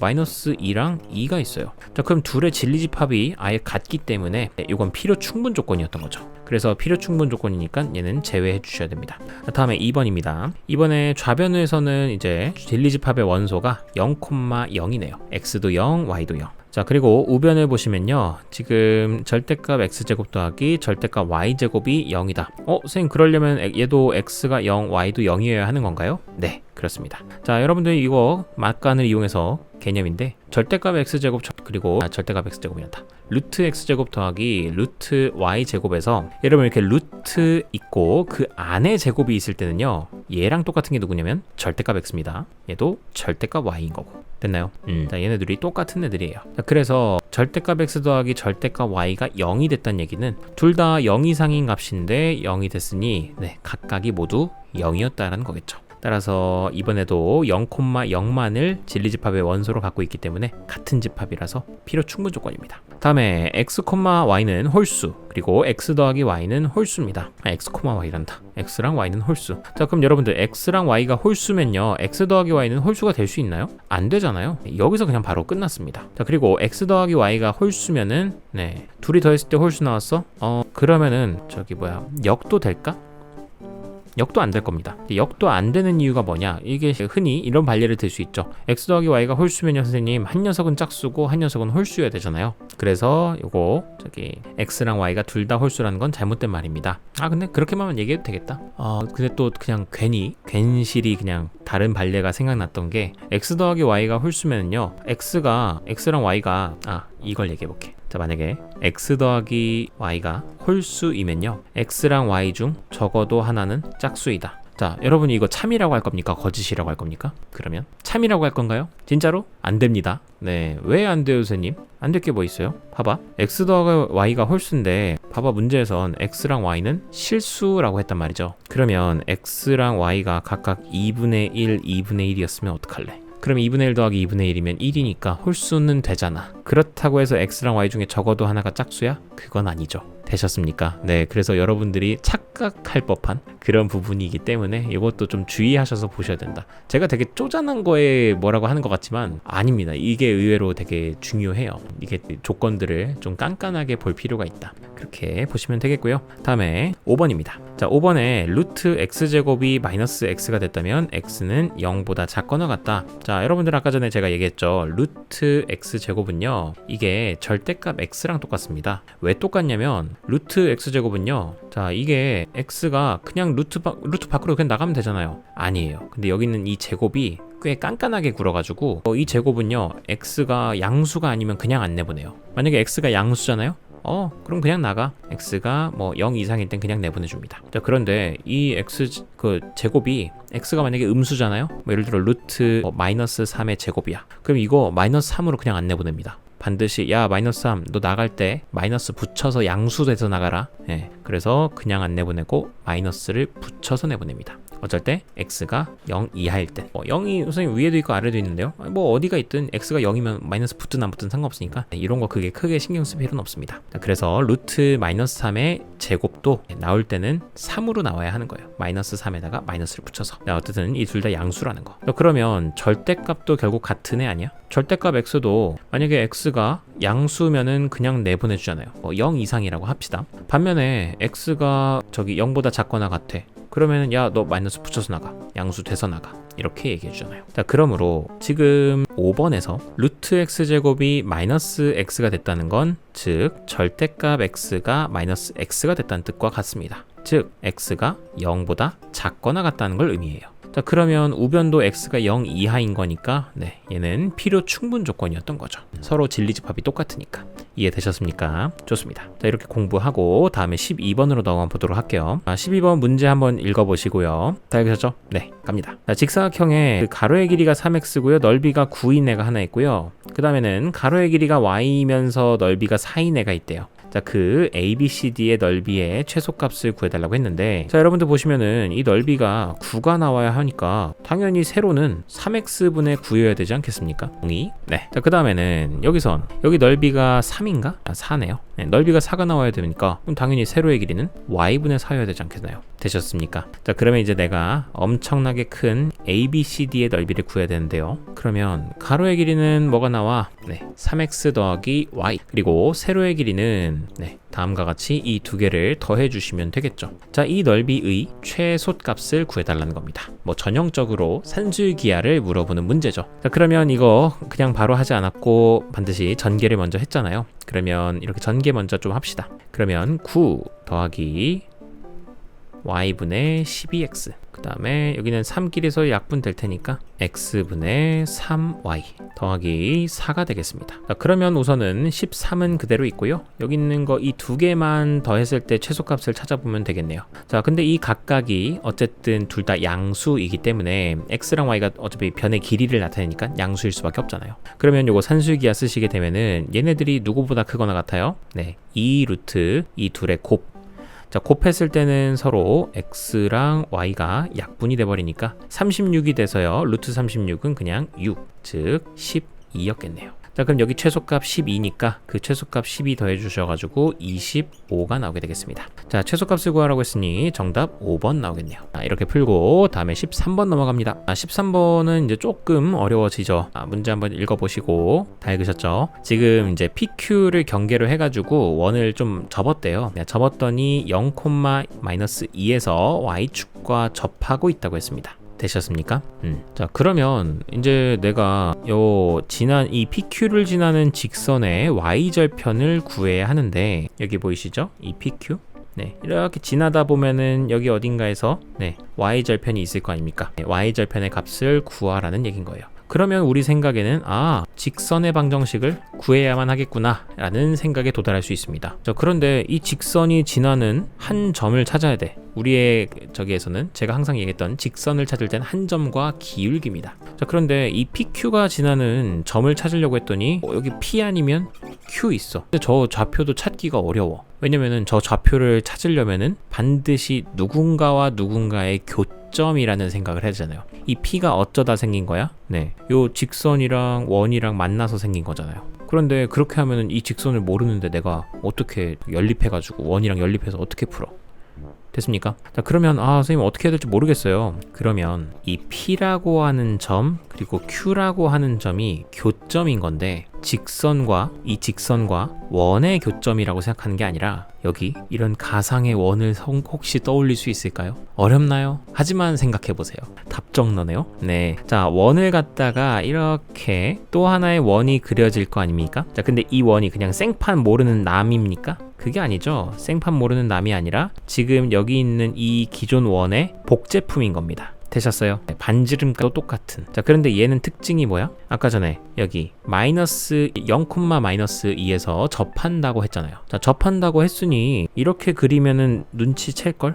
마이너스 2랑 2가 있어요. 자, 그럼 둘의 진리집합이 아예 같기 때문에 이건 필요 충분 조건이었던 거죠. 그래서 필요 충분 조건이니까 얘는 제외해 주셔야 됩니다. 다음에 2번입니다. 이번에 좌변에서는 이제 진리집합의 원소가 0,0이네요. x도 0, y도 0. 자, 그리고 우변을 보시면요. 지금 절대값 x제곱 더하기 절대값 y제곱이 0이다. 선생님 그러려면 얘도 x가 0, y도 0이어야 하는 건가요? 네, 그렇습니다. 자, 여러분들 이거 막간을 이용해서 개념인데 절대값 x제곱 그리고 절대값 x제곱이란다. 루트 x제곱 더하기 루트 y제곱에서 여러분 이렇게 루트 있고 그 안에 제곱이 있을 때는요. 얘랑 똑같은 게 누구냐면 절대값 x입니다. 얘도 절대값 y인 거고. 됐나요? 자, 얘네들이 똑같은 애들이에요. 자, 그래서 절대값 x 더하기 절대값 y가 0이 됐다는 얘기는 둘 다 0 이상인 값인데 0이 됐으니 네, 각각이 모두 0이었다라는 거겠죠. 따라서 이번에도 0,0만을 진리집합의 원소로 갖고 있기 때문에 같은 집합이라서 필요 충분 조건입니다. 다음에 x, y는 홀수 그리고 x 더하기 y는 홀수입니다. x, y란다. x랑 y는 홀수. 자, 그럼 여러분들 x랑 y가 홀수면요. x 더하기 y는 홀수가 될 수 있나요? 안 되잖아요. 여기서 그냥 바로 끝났습니다. 자, 그리고 x 더하기 y가 홀수면은 네, 둘이 더했을 때 홀수 나왔어? 그러면은 역도 될까? 역도 안 될 겁니다. 역도 안 되는 이유가 뭐냐? 이게 흔히 이런 반례를 들 수 있죠. x 더하기 y가 홀수면요, 선생님 한 녀석은 짝수고 한 녀석은 홀수여야 되잖아요. 그래서 요거 x랑 y가 둘 다 홀수라는 건 잘못된 말입니다. 근데 그렇게만 얘기해도 되겠다. 근데 또 그냥 괜시리 그냥 다른 반례가 생각났던 게 x 더하기 y가 홀수면요, x랑 y가 이걸 얘기해볼게. 자, 만약에 x 더하기 y가 홀수이면요, x랑 y 중 적어도 하나는 짝수이다. 자, 여러분이 이거 참이라고 할 겁니까? 거짓이라고 할 겁니까? 그러면 참이라고 할 건가요? 진짜로? 안 됩니다. 네, 왜 안 돼요, 선생님? 안 될 게 뭐 있어요? 봐봐, x 더하기 y가 홀수인데 봐봐, 문제에선 x랑 y는 실수라고 했단 말이죠. 그러면 x랑 y가 각각 2분의 1, 2분의 1이었으면 어떡할래? 그럼 2분의 1 더하기 2분의 1이면 1이니까 홀수는 되잖아. 그렇다고 해서 x랑 y 중에 적어도 하나가 짝수야? 그건 아니죠. 되셨습니까? 네, 그래서 여러분들이 착각할 법한 그런 부분이기 때문에 이것도 좀 주의하셔서 보셔야 된다. 제가 되게 쪼잔한 거에 뭐라고 하는 것 같지만 아닙니다. 이게 의외로 되게 중요해요. 이게 조건들을 좀 깐깐하게 볼 필요가 있다. 그렇게 보시면 되겠고요. 다음에 5번입니다. 자, 5번에 루트 x제곱이 마이너스 x가 됐다면 x는 0보다 작거나 같다. 자, 여러분들 아까 전에 제가 얘기했죠. 루트 x제곱은요, 이게 절대값 x랑 똑같습니다. 왜 똑같냐면 루트 x제곱은요, 자, 이게 x가 그냥 루트 밖으로 그냥 나가면 되잖아요. 아니에요. 근데 여기 있는 이 제곱이 꽤 깐깐하게 굴어가지고 이 제곱은요, x가 양수가 아니면 그냥 안 내보내요. 만약에 x가 양수잖아요? 그럼 그냥 나가. x가 0 이상일 땐 그냥 내보내줍니다. 자, 그런데 이 제곱이 x가 만약에 음수잖아요? 예를 들어 루트 마이너스 3의 제곱이야. 그럼 이거 마이너스 3으로 그냥 안 내보냅니다. 반드시 야 마이너스 3 너 나갈 때 마이너스 붙여서 양수돼서 나가라. 그래서 그냥 안 내보내고 마이너스를 붙여서 내보냅니다. 어쩔 때 x가 0 이하일 때 0이 선생님 위에도 있고 아래도 있는데요. 뭐 어디가 있든 x가 0이면 마이너스 붙든 안 붙든 상관없으니까 이런 거 그게 크게 신경 쓸 필요는 없습니다. 그래서 루트 마이너스 3의 제곱도 나올 때는 3으로 나와야 하는 거예요. 마이너스 3에다가 마이너스를 붙여서. 어쨌든 이 둘 다 양수라는 거. 그러면 절대값도 결국 같은 애 아니야? 절대값 x도 만약에 x가 양수면은 그냥 내보내주잖아요. 0 이상이라고 합시다. 반면에 x가 저기 0보다 작거나 같아. 그러면은 야 너 마이너스 붙여서 나가. 양수 돼서 나가. 이렇게 얘기해 주잖아요. 자, 그러므로 지금 5번에서 루트 x제곱이 마이너스 x가 됐다는 건 즉 절대값 x가 마이너스 x가 됐다는 뜻과 같습니다. 즉 x가 0보다 작거나 같다는 걸 의미해요. 자, 그러면 우변도 x가 0 이하인 거니까 얘는 필요 충분 조건이었던 거죠. 서로 진리집합이 똑같으니까. 이해되셨습니까? 좋습니다. 자, 이렇게 공부하고 다음에 12번으로 넘어가 보도록 할게요. 12번 문제 한번 읽어보시고요. 다 읽으셨죠? 네, 갑니다. 자, 직사각형의 그 가로의 길이가 3x고요. 넓이가 9인 애가 하나 있고요. 그 다음에는 가로의 길이가 y이면서 넓이가 4인 애가 있대요. 자, 그 ABCD의 넓이의 최소값을 구해달라고 했는데, 자, 여러분들 보시면은 이 넓이가 9가 나와야 하니까 당연히 세로는 3x분의 9여야 되지 않겠습니까? 동의? 네. 자, 그 다음에는 여기 넓이가 3인가? 4네요. 네, 넓이가 4가 나와야 되니까 그럼 당연히 세로의 길이는 y분의 4여야 되지 않겠나요? 되셨습니까? 자, 그러면 이제 내가 엄청나게 큰 ABCD의 넓이를 구해야 되는데요. 그러면 가로의 길이는 뭐가 나와? 3x 더하기 y. 그리고 세로의 길이는 다음과 같이 이 두 개를 더해 주시면 되겠죠. 자, 이 넓이의 최소값을 구해달라는 겁니다. 뭐 전형적으로 산술기하를 물어보는 문제죠. 자, 그러면 이거 그냥 바로 하지 않았고 반드시 전개를 먼저 했잖아요. 그러면 이렇게 전개 먼저 좀 합시다. 그러면 9 더하기 y분의 12x, 그 다음에 여기는 3끼리서 약분 될 테니까 x분의 3y 더하기 4가 되겠습니다. 자, 그러면 우선은 13은 그대로 있고요. 여기 있는 거 이 두 개만 더했을 때 최소값을 찾아보면 되겠네요. 자, 근데 이 각각이 어쨌든 둘 다 양수이기 때문에 x랑 y가 어차피 변의 길이를 나타내니까 양수일 수밖에 없잖아요. 그러면 요거 산술기하 쓰시게 되면은 얘네들이 누구보다 크거나 같아요? 2 루트 이 둘의 곱. 자, 곱했을 때는 서로 x랑 y가 약분이 돼버리니까 36이 돼서요. 루트 36은 그냥 6, 즉 12였겠네요. 자, 그럼 여기 최소값 12니까 그 최소값 12 더해 주셔가지고 25가 나오게 되겠습니다. 자, 최소값을 구하라고 했으니 정답 5번 나오겠네요. 자, 이렇게 풀고 다음에 13번 넘어갑니다. 13번은 이제 조금 어려워지죠. 문제 한번 읽어보시고 다 읽으셨죠? 지금 이제 PQ를 경계로 해가지고 원을 좀 접었대요. 접었더니 0,-2에서 y축과 접하고 있다고 했습니다. 되셨습니까? 자, 그러면 이제 내가 지난 이 PQ를 지나는 직선의 y절편을 구해야 하는데 여기 보이시죠? 이 PQ? 이렇게 지나다 보면은 여기 어딘가에서 y절편이 있을 거 아닙니까? y절편의 값을 구하라는 얘기인 거예요. 그러면 우리 생각에는 직선의 방정식을 구해야만 하겠구나 라는 생각에 도달할 수 있습니다. 자, 그런데 이 직선이 지나는 한 점을 찾아야 돼. 우리의 저기에서는 제가 항상 얘기했던 직선을 찾을 땐 한 점과 기울기입니다. 자, 그런데 이 PQ가 지나는 점을 찾으려고 했더니 여기 P 아니면 Q 있어. 근데 저 좌표도 찾기가 어려워. 왜냐면은 저 좌표를 찾으려면은 반드시 누군가와 누군가의 교점이라는 생각을 해야 되잖아요. 이 P가 어쩌다 생긴 거야? 요 직선이랑 원이랑 만나서 생긴 거잖아요. 그런데 그렇게 하면은 이 직선을 모르는데 내가 어떻게 연립해가지고 원이랑 연립해서 어떻게 풀어? 됐습니까? 자, 그러면 선생님 어떻게 해야 될지 모르겠어요. 그러면 이 P라고 하는 점 그리고 Q라고 하는 점이 교점인 건데 이 직선과 원의 교점이라고 생각하는 게 아니라 여기 이런 가상의 원을 혹시 떠올릴 수 있을까요? 어렵나요? 하지만 생각해보세요. 답정너네요. 자, 원을 갖다가 이렇게 또 하나의 원이 그려질 거 아닙니까? 자, 근데 이 원이 그냥 생판 모르는 남입니까? 그게 아니죠. 생판 모르는 남이 아니라 지금 여기 있는 이 기존 원의 복제품인 겁니다. 되셨어요? 반지름값도 똑같은. 자, 그런데 얘는 특징이 뭐야? 아까 전에 여기 마이너스 0,-2에서 접한다고 했잖아요. 자, 접한다고 했으니 이렇게 그리면은 눈치챌걸?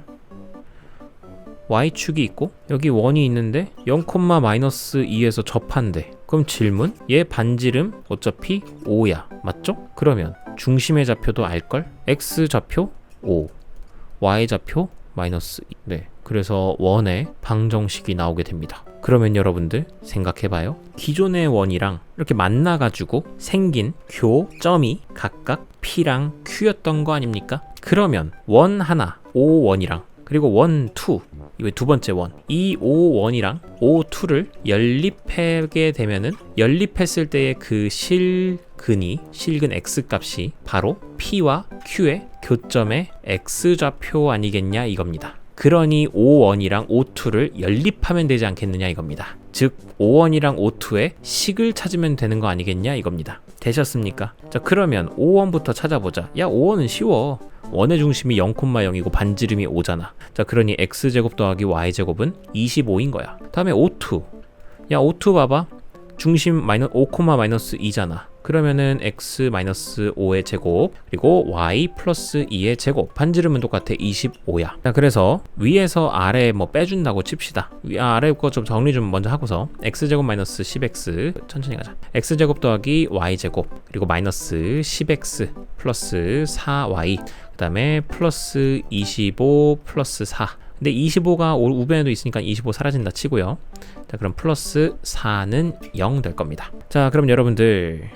y축이 있고 여기 원이 있는데 0, 마이너스 2에서 접한대. 그럼 질문? 얘 반지름 어차피 5야. 맞죠? 그러면 중심의 좌표도 알걸? x좌표 5, y좌표 마이너스 2. 네. 그래서 원의 방정식이 나오게 됩니다. 그러면 여러분들 생각해봐요. 기존의 원이랑 이렇게 만나가지고 생긴 교점이 각각 P랑 Q였던 거 아닙니까? 그러면 원 하나, O1이랑 그리고 원 2, 이거 두 번째 원, 이 O1이랑 O2를 연립하게 되면은 연립했을 때의 그 실근 X 값이 바로 P와 Q의 교점의 X좌표 아니겠냐 이겁니다. 그러니 O1이랑 O2를 연립하면 되지 않겠느냐 이겁니다. 즉 O1이랑 O2의 식을 찾으면 되는 거 아니겠냐 이겁니다. 되셨습니까? 자, 그러면 O1부터 찾아보자. 야, O1은 쉬워. 원의 중심이 0,0이고 반지름이 5잖아. 자, 그러니 x제곱 더하기 y제곱은 25인 거야. 다음에 O2. 야, O2 봐봐. 중심 5, 마이너스 2잖아. 그러면은 x 마이너스 5의 제곱 그리고 y 플러스 2의 제곱, 반지름은 똑같아 25야. 자, 그래서 위에서 아래 뭐 빼준다고 칩시다. 아래 거 좀 정리 좀 먼저 하고서 x제곱 마이너스 10x 천천히 가자. x제곱 더하기 y제곱 그리고 마이너스 10x 플러스 4y 그 다음에 플러스 25 플러스 4. 근데 25가 우변에도 있으니까 25 사라진다 치고요. 자, 그럼 플러스 4는 0 될 겁니다. 자, 그럼 여러분들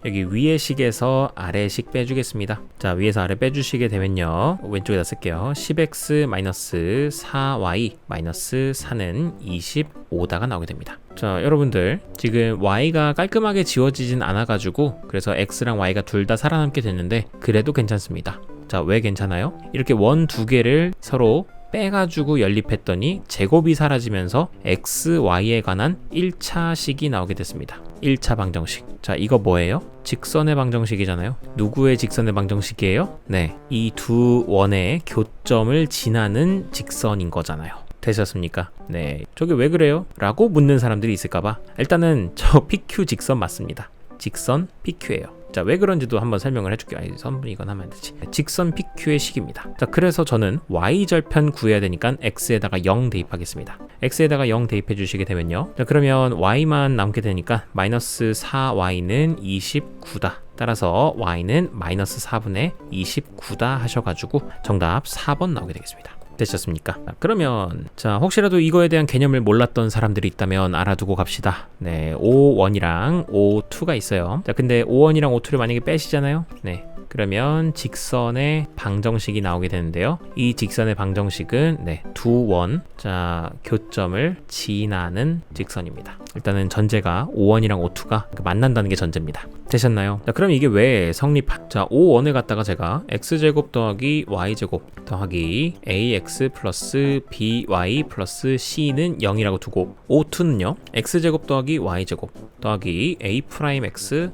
여기 위의 식에서 아래 식 빼주겠습니다. 자, 위에서 아래 빼주시게 되면요, 왼쪽에다 쓸게요. 10x 마이너스 4y 마이너스 4는 25다가 나오게 됩니다. 자, 여러분들 지금 y가 깔끔하게 지워지진 않아가지고 그래서 x랑 y가 둘 다 살아남게 됐는데 그래도 괜찮습니다. 자, 왜 괜찮아요? 이렇게 원 두 개를 서로 빼가지고 연립했더니 제곱이 사라지면서 x, y에 관한 1차식이 나오게 됐습니다. 1차 방정식. 자, 이거 뭐예요? 직선의 방정식이잖아요. 누구의 직선의 방정식이에요? 네, 이 두 원의 교점을 지나는 직선인 거잖아요. 되셨습니까? 네, 저게 왜 그래요? 라고 묻는 사람들이 있을까봐 일단은 저 PQ 직선 맞습니다. 직선 PQ예요. 자, 왜 그런지도 한번 설명을 해줄게요. 이건 하면 안 되지. 직선 PQ의 식입니다. 자, 그래서 저는 y절편 구해야 되니까 x에다가 0 대입하겠습니다. x에다가 0 대입해 주시게 되면요, 자, 그러면 y만 남게 되니까 마이너스 4y는 29다. 따라서 y는 마이너스 4분의 29다 하셔가지고 정답 4번 나오게 되겠습니다. 되셨습니까? 그러면 자, 혹시라도 이거에 대한 개념을 몰랐던 사람들이 있다면 알아두고 갑시다. 네, O1이랑 O2가 있어요. 자, 근데 O1이랑 O2를 만약에 빼시잖아요. 네, 그러면 직선의 방정식이 나오게 되는데요. 이 직선의 방정식은 네, 두 원, 자, 교점을 지나는 직선입니다. 일단은 전제가 O1이랑 O2가 만난다는 게 전제입니다. 되셨나요? 자, 그럼 이게 왜 자, O1을 갖다가 제가 x제곱 더하기 y제곱 더하기 ax 플러스 by 플러스 c는 0이라고 두고 O2는요, x제곱 더하기 y제곱 더하기 a 프라임 x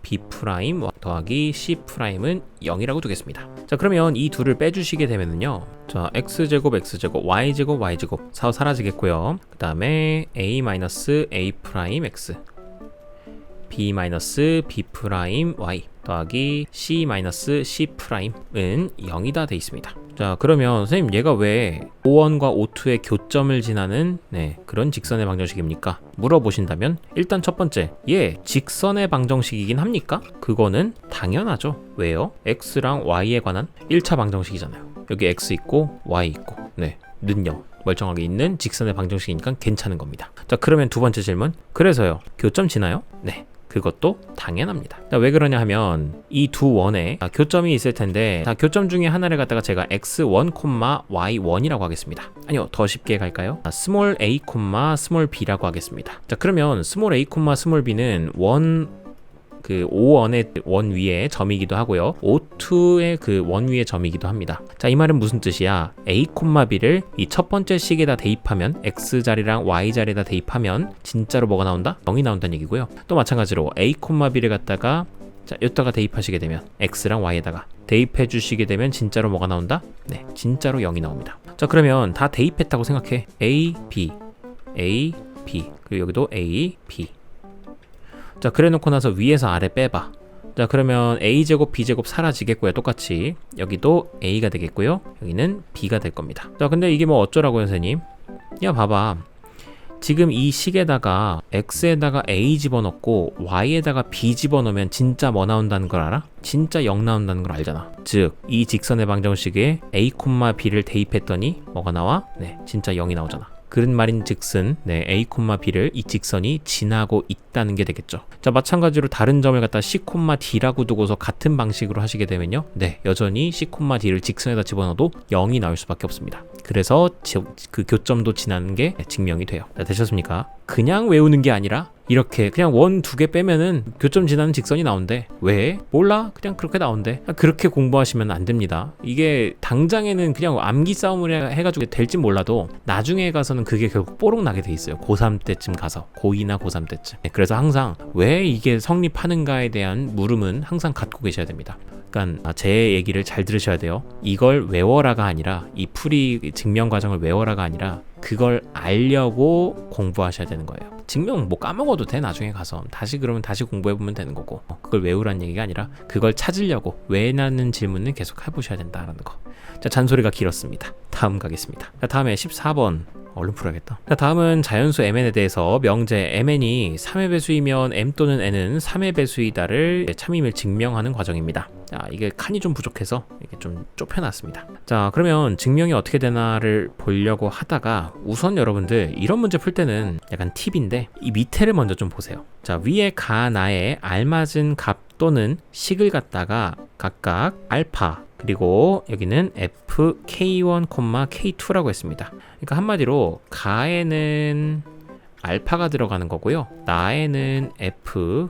b 프라임 더하기 c 프라임은 0이라고 두겠습니다. 자, 그러면 이 둘을 빼주시게 되면은요, 자, x제곱 x제곱 y제곱 y제곱 사라지겠고요. 그 다음에 a 마이너스 a 프라임 x b 마이너스 b 프라임 y 더하기 c 마이너스 c 프라임은 0이다 돼 있습니다. 자, 그러면 선생님 얘가 왜 O1과 O2의 교점을 지나는 그런 직선의 방정식입니까? 물어보신다면 일단 첫 번째, 얘 직선의 방정식이긴 합니까? 그거는 당연하죠. 왜요? x랑 y에 관한 1차 방정식이잖아요. 여기 x 있고 y 있고 는요, 멀쩡하게 있는 직선의 방정식이니까 괜찮은 겁니다. 자, 그러면 두 번째 질문, 그래서요, 교점 지나요? 네, 그것도 당연합니다. 자, 왜 그러냐 하면 이 두 원에 교점이 있을 텐데, 자, 교점 중에 하나를 갖다가 제가 x1, y1이라고 하겠습니다. 아니요, 더 쉽게 갈까요? 스몰 a, 스몰 b라고 하겠습니다. 자, 그러면 스몰 a, 스몰 b는 그 O1의 원 위에 점이기도 하고요, O2의 그 원 위에 점이기도 합니다. 자, 이 말은 무슨 뜻이야? A, B를 이 첫 번째 식에다 대입하면, X 자리랑 Y 자리에다 대입하면 진짜로 뭐가 나온다? 0이 나온다는 얘기고요. 또 마찬가지로 A, B를 갖다가 자, 여기다가 대입하시게 되면 X랑 Y에다가 대입해 주시게 되면 진짜로 뭐가 나온다? 네, 진짜로 0이 나옵니다. 자, 그러면 다 대입했다고 생각해. A, B, A, B, 그리고 여기도 A, B. 자, 그래 놓고 나서 위에서 아래 빼봐. 자, 그러면 a제곱 b제곱 사라지겠고요. 똑같이 여기도 a가 되겠고요. 여기는 b가 될 겁니다. 자, 근데 이게 뭐 어쩌라고요, 선생님? 야, 봐봐. 지금 이 식에다가 x에다가 a 집어넣고 y에다가 b 집어넣으면 진짜 뭐 나온다는 걸 알아? 진짜 0 나온다는 걸 알잖아. 즉, 이 직선의 방정식에 a, b를 대입했더니 뭐가 나와? 네, 진짜 0이 나오잖아. 그런 말인 즉슨 네, a, b를 이 직선이 지나고 있다는 게 되겠죠. 자, 마찬가지로 다른 점을 갖다 c, d라고 두고서 같은 방식으로 하시게 되면요, 네, 여전히 c, d를 직선에다 집어넣어도 0이 나올 수밖에 없습니다. 그래서 그 교점도 지나는 게 증명이 돼요. 자, 되셨습니까? 그냥 외우는 게 아니라 이렇게 그냥 원 2개 빼면은 교점 지나는 직선이 나온대. 왜? 몰라. 그냥 그렇게 나온대. 그렇게 공부하시면 안 됩니다. 이게 당장에는 그냥 암기 싸움을 해가지고 될지 몰라도 나중에 가서는 그게 결국 뽀록 나게 돼 있어요. 고3 때쯤 가서. 고2나 고3 때쯤. 그래서 항상 왜 이게 성립하는가에 대한 물음은 항상 갖고 계셔야 됩니다. 그러니까 제 얘기를 잘 들으셔야 돼요. 이걸 외워라가 아니라, 이 풀이 증명 과정을 외워라가 아니라 그걸 알려고 공부하셔야 되는 거예요. 증명 뭐 까먹어도 돼. 나중에 가서 그러면 다시 공부해보면 되는 거고, 그걸 외우라는 얘기가 아니라 그걸 찾으려고 왜 라는 질문을 계속 해보셔야 된다는 거. 자, 잔소리가 길었습니다. 다음 가겠습니다. 자, 다음에 14번 얼른 풀어야겠다. 자, 다음은 자연수 mn에 대해서 명제 mn이 3의 배수이면 m 또는 n은 3의 배수이다를 참임을 증명하는 과정입니다. 자, 이게 칸이 좀 부족해서 이게 좀 좁혀놨습니다. 자, 그러면 증명이 어떻게 되나를 보려고 하다가 우선 여러분들 이런 문제 풀 때는 약간 팁인데 이 밑에를 먼저 좀 보세요. 자, 위에 가나에 알맞은 값 또는 식을 갖다가 각각 알파 그리고 여기는 fk1, k2라고 했습니다. 그러니까 한마디로 가에는 알파가 들어가는 거고요. 나에는 f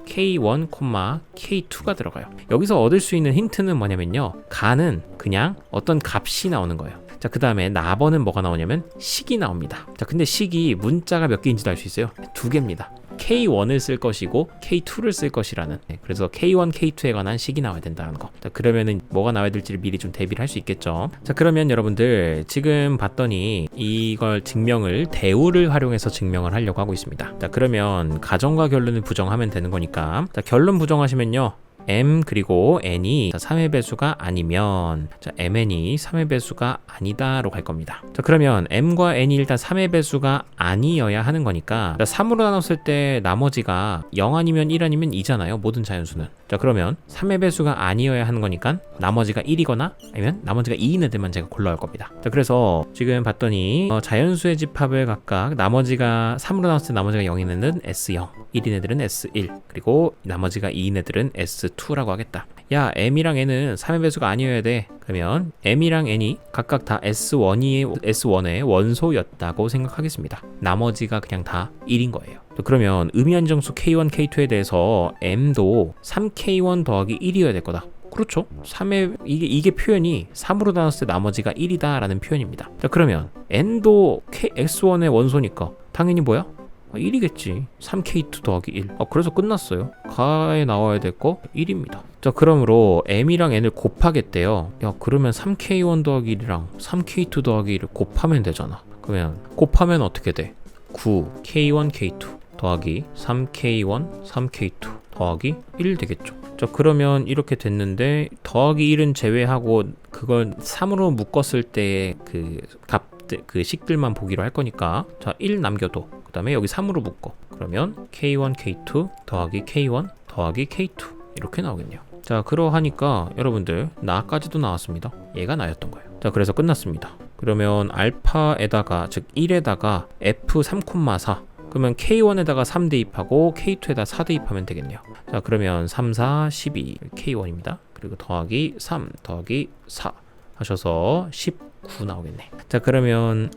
k1, k2가 들어가요. 여기서 얻을 수 있는 힌트는 뭐냐면요, 가는 그냥 어떤 값이 나오는 거예요. 자, 그 다음에 나번은 뭐가 나오냐면 식이 나옵니다. 자, 근데 식이 문자가 몇 개인지도 알 수 있어요. 2개입니다. K1을 쓸 것이고 K2를 쓸 것이라는. 그래서 K1, K2에 관한 식이 나와야 된다는 거. 자, 그러면은 뭐가 나와야 될지를 미리 좀 대비를 할 수 있겠죠. 자, 그러면 여러분들 지금 봤더니 이걸 증명을 대우를 활용해서 증명을 하려고 하고 있습니다. 자, 그러면 가정과 결론을 부정하면 되는 거니까, 자, 결론 부정하시면요, m 그리고 n이 3의 배수가 아니면, 자, mn이 3의 배수가 아니다로 갈 겁니다. 자, 그러면 m과 n이 일단 3의 배수가 아니어야 하는 거니까, 자, 3으로 나눴을 때 나머지가 0 아니면 1 아니면 2잖아요. 모든 자연수는. 자, 그러면 3의 배수가 아니어야 하는 거니까 나머지가 1이거나 아니면 나머지가 2인 애들만 제가 골라올 겁니다. 자, 그래서 지금 봤더니 자연수의 집합을 각각 나머지가 3으로 나눴을 때 나머지가 0인 애들은 S0, 1인 애들은 S1, 그리고 나머지가 2인 애들은 S2라고 하겠다. 야, m이랑 n은 3의 배수가 아니어야 돼. 그러면 m이랑 n이 각각 다 S1의 원소였다고 생각하겠습니다. 나머지가 그냥 다 1인 거예요. 그러면 의미한정수 K1, K2에 대해서 m도 3K1 더하기 1이어야 될 거다. 그렇죠. 3의 이게 표현이 3으로 나눴을 때 나머지가 1이다 라는 표현입니다. 자, 그러면 n도 S1의 원소니까 당연히 뭐야? 1이겠지. 3K2 더하기 1. 그래서 끝났어요. 가에 나와야 될 거 1입니다. 자, 그러므로 m이랑 n을 곱하겠대요. 야, 그러면 3K1 더하기 1이랑 3K2 더하기 1을 곱하면 되잖아. 그러면 곱하면 어떻게 돼? 9K1, K2 더하기 3K1, 3K2 더하기 1 되겠죠. 자, 그러면 이렇게 됐는데 더하기 1은 제외하고 그걸 3으로 묶었을 때의 그 식들만 보기로 할 거니까, 자, 1 남겨둬. 그 다음에 여기 3으로 묶어. 그러면 K1, K2 더하기 K1 더하기 K2 이렇게 나오겠네요. 자, 그러하니까 여러분들 나까지도 나왔습니다. 얘가 나였던 거예요. 자, 그래서 끝났습니다. 그러면 알파에다가, 즉 1에다가 F3,4, 그러면 K1에다가 3 대입하고 K2에다 4 대입하면 되겠네요. 자, 그러면 3, 4, 12 K1입니다. 그리고 더하기 3 더하기 4 하셔서 19 나오겠네. 자, 그러면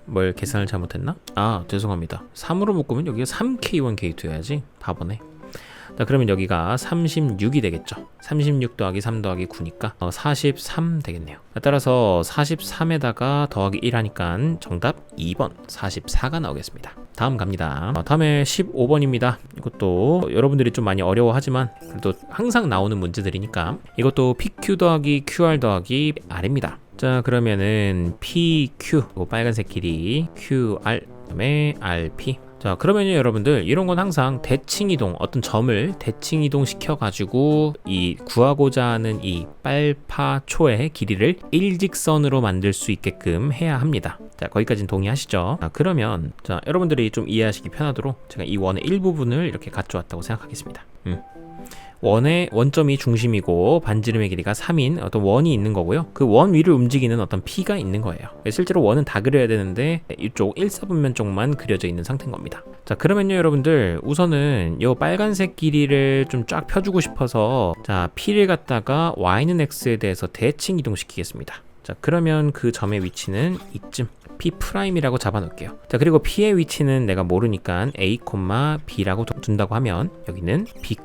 뭘 계산을 잘못했나? 아, 죄송합니다. 3으로 묶으면 여기가 3K1, K2여야지. 바보네. 자, 그러면 여기가 36이 되겠죠. 36 더하기 3 더하기 9니까 43 되겠네요. 따라서 43에다가 더하기 1 하니까 정답 2번 44가 나오겠습니다. 다음 갑니다. 다음에 15번입니다. 이것도 여러분들이 좀 많이 어려워하지만 그래도 항상 나오는 문제들이니까, 이것도 PQ 더하기 QR 더하기 R입니다. 자, 그러면은 PQ, 빨간색 길이 QR, 그다음에 RP, 자, 그러면요 여러분들, 이런 건 항상 대칭 이동, 어떤 점을 대칭 이동 시켜 가지고 이 구하고자 하는 이 빨파초의 길이를 일직선으로 만들 수 있게끔 해야 합니다. 자, 거기까지는 동의하시죠? 자, 그러면 자, 여러분들이 좀 이해하시기 편하도록 제가 이 원의 일부분을 이렇게 가져왔다고 생각하겠습니다. 원의 원점이 중심이고 반지름의 길이가 3인 어떤 원이 있는 거고요. 그 원 위를 움직이는 어떤 P가 있는 거예요. 실제로 원은 다 그려야 되는데 이쪽 1사분면 쪽만 그려져 있는 상태인 겁니다. 자, 그러면요 여러분들, 우선은 이 빨간색 길이를 좀 쫙 펴주고 싶어서 자, P를 갖다가 Y는 X에 대해서 대칭 이동시키겠습니다. 자, 그러면 그 점의 위치는 이쯤 P'이라고 잡아놓을게요. 자, 그리고 P의 위치는 내가 모르니까 A, B라고 둔다고 하면 여기는 B,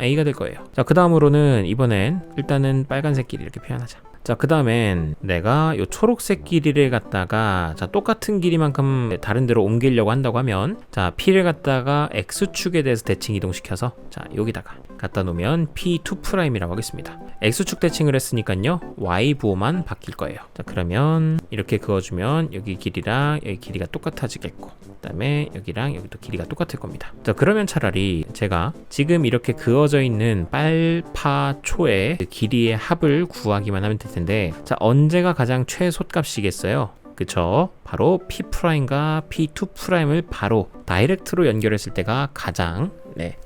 A가 될 거예요. 자, 그 다음으로는 이번엔 일단은 빨간색 길이 이렇게 표현하자. 자, 그 다음엔 내가 요 초록색 길이를 갖다가 자, 똑같은 길이만큼 다른 데로 옮기려고 한다고 하면 자, P를 갖다가 X축에 대해서 대칭 이동시켜서 자, 여기다가 갖다 놓으면 P2'이라고 하겠습니다. X축 대칭을 했으니까요 Y 부호만 바뀔 거예요. 자, 그러면 이렇게 그어주면 여기 길이랑 여기 길이가 똑같아지겠고, 그 다음에 여기랑 여기도 길이가 똑같을 겁니다. 자, 그러면 차라리 제가 지금 이렇게 그어져 있는 빨파초의 길이의 합을 구하기만 하면 될 텐데, 자, 언제가 가장 최소값이겠어요? 그쵸? 바로 P'과 P2'을 바로 다이렉트로 연결했을 때가 가장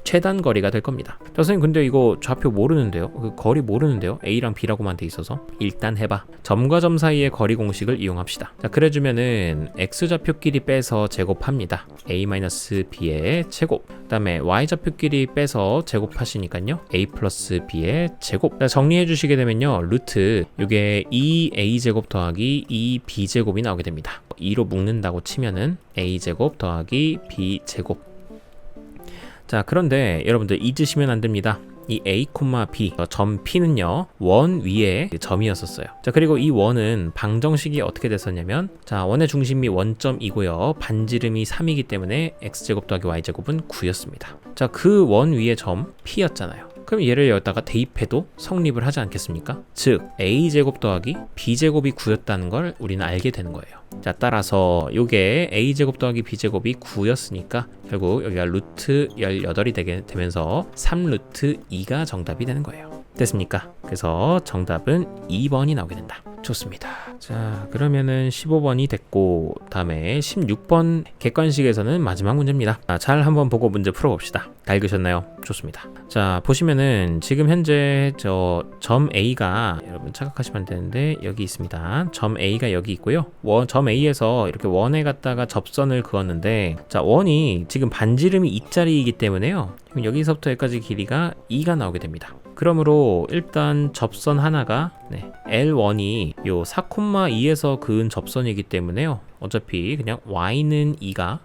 최단 거리가 될 겁니다. 자, 선생님 근데 이거 좌표 모르는데요? 그 거리 모르는데요? A랑 B라고만 돼 있어서. 일단 해봐. 점과 점 사이의 거리 공식을 이용합시다. 자, 그래주면은 X좌표끼리 빼서 제곱합니다. A-B의 제곱. 그 다음에 Y좌표끼리 빼서 제곱하시니까요 A 플러스 B의 제곱. 자, 정리해 주시게 되면요 루트 요게 2A제곱 더하기 2B제곱이 나오게 됩니다. 2로 묶는다고 치면은 A제곱 더하기 B제곱. 자, 그런데 여러분들 잊으시면 안 됩니다. 이 A, B 점 P는요 원 위에 점이었었어요. 자, 그리고 이 원은 방정식이 어떻게 됐었냐면 자, 원의 중심이 원점이고요 반지름이 3이기 때문에 X제곱 더하기 Y제곱은 9였습니다. 자, 그 원 위에 점 P였잖아요. 그럼 얘를 여기다가 대입해도 성립을 하지 않겠습니까? 즉 A제곱 더하기 B제곱이 9였다는 걸 우리는 알게 되는 거예요. 자, 따라서 요게 A제곱 더하기 B제곱이 9였으니까 결국 여기가 루트 18이 되게 되면서 3루트 2가 정답이 되는 거예요. 됐습니까? 그래서 정답은 2번이 나오게 된다. 좋습니다. 자, 그러면은 15번이 됐고 다음에 16번 객관식에서는 마지막 문제입니다. 잘 한번 보고 문제 풀어봅시다. 다 읽으셨나요? 좋습니다. 자, 보시면은 지금 현재 저 점 A가 여러분 착각하시면 안 되는데 여기 있습니다. 점 A가 여기 있고요. 점 A에서 이렇게 원에 갖다가 접선을 그었는데 자, 원이 지금 반지름이 2짜리이기 때문에요. 여기서부터 여기까지 길이가 2가 나오게 됩니다. 그러므로 일단 접선 하나가 L1이 요 4,2에서 그은 접선이기 때문에요. 어차피 그냥 Y는 2가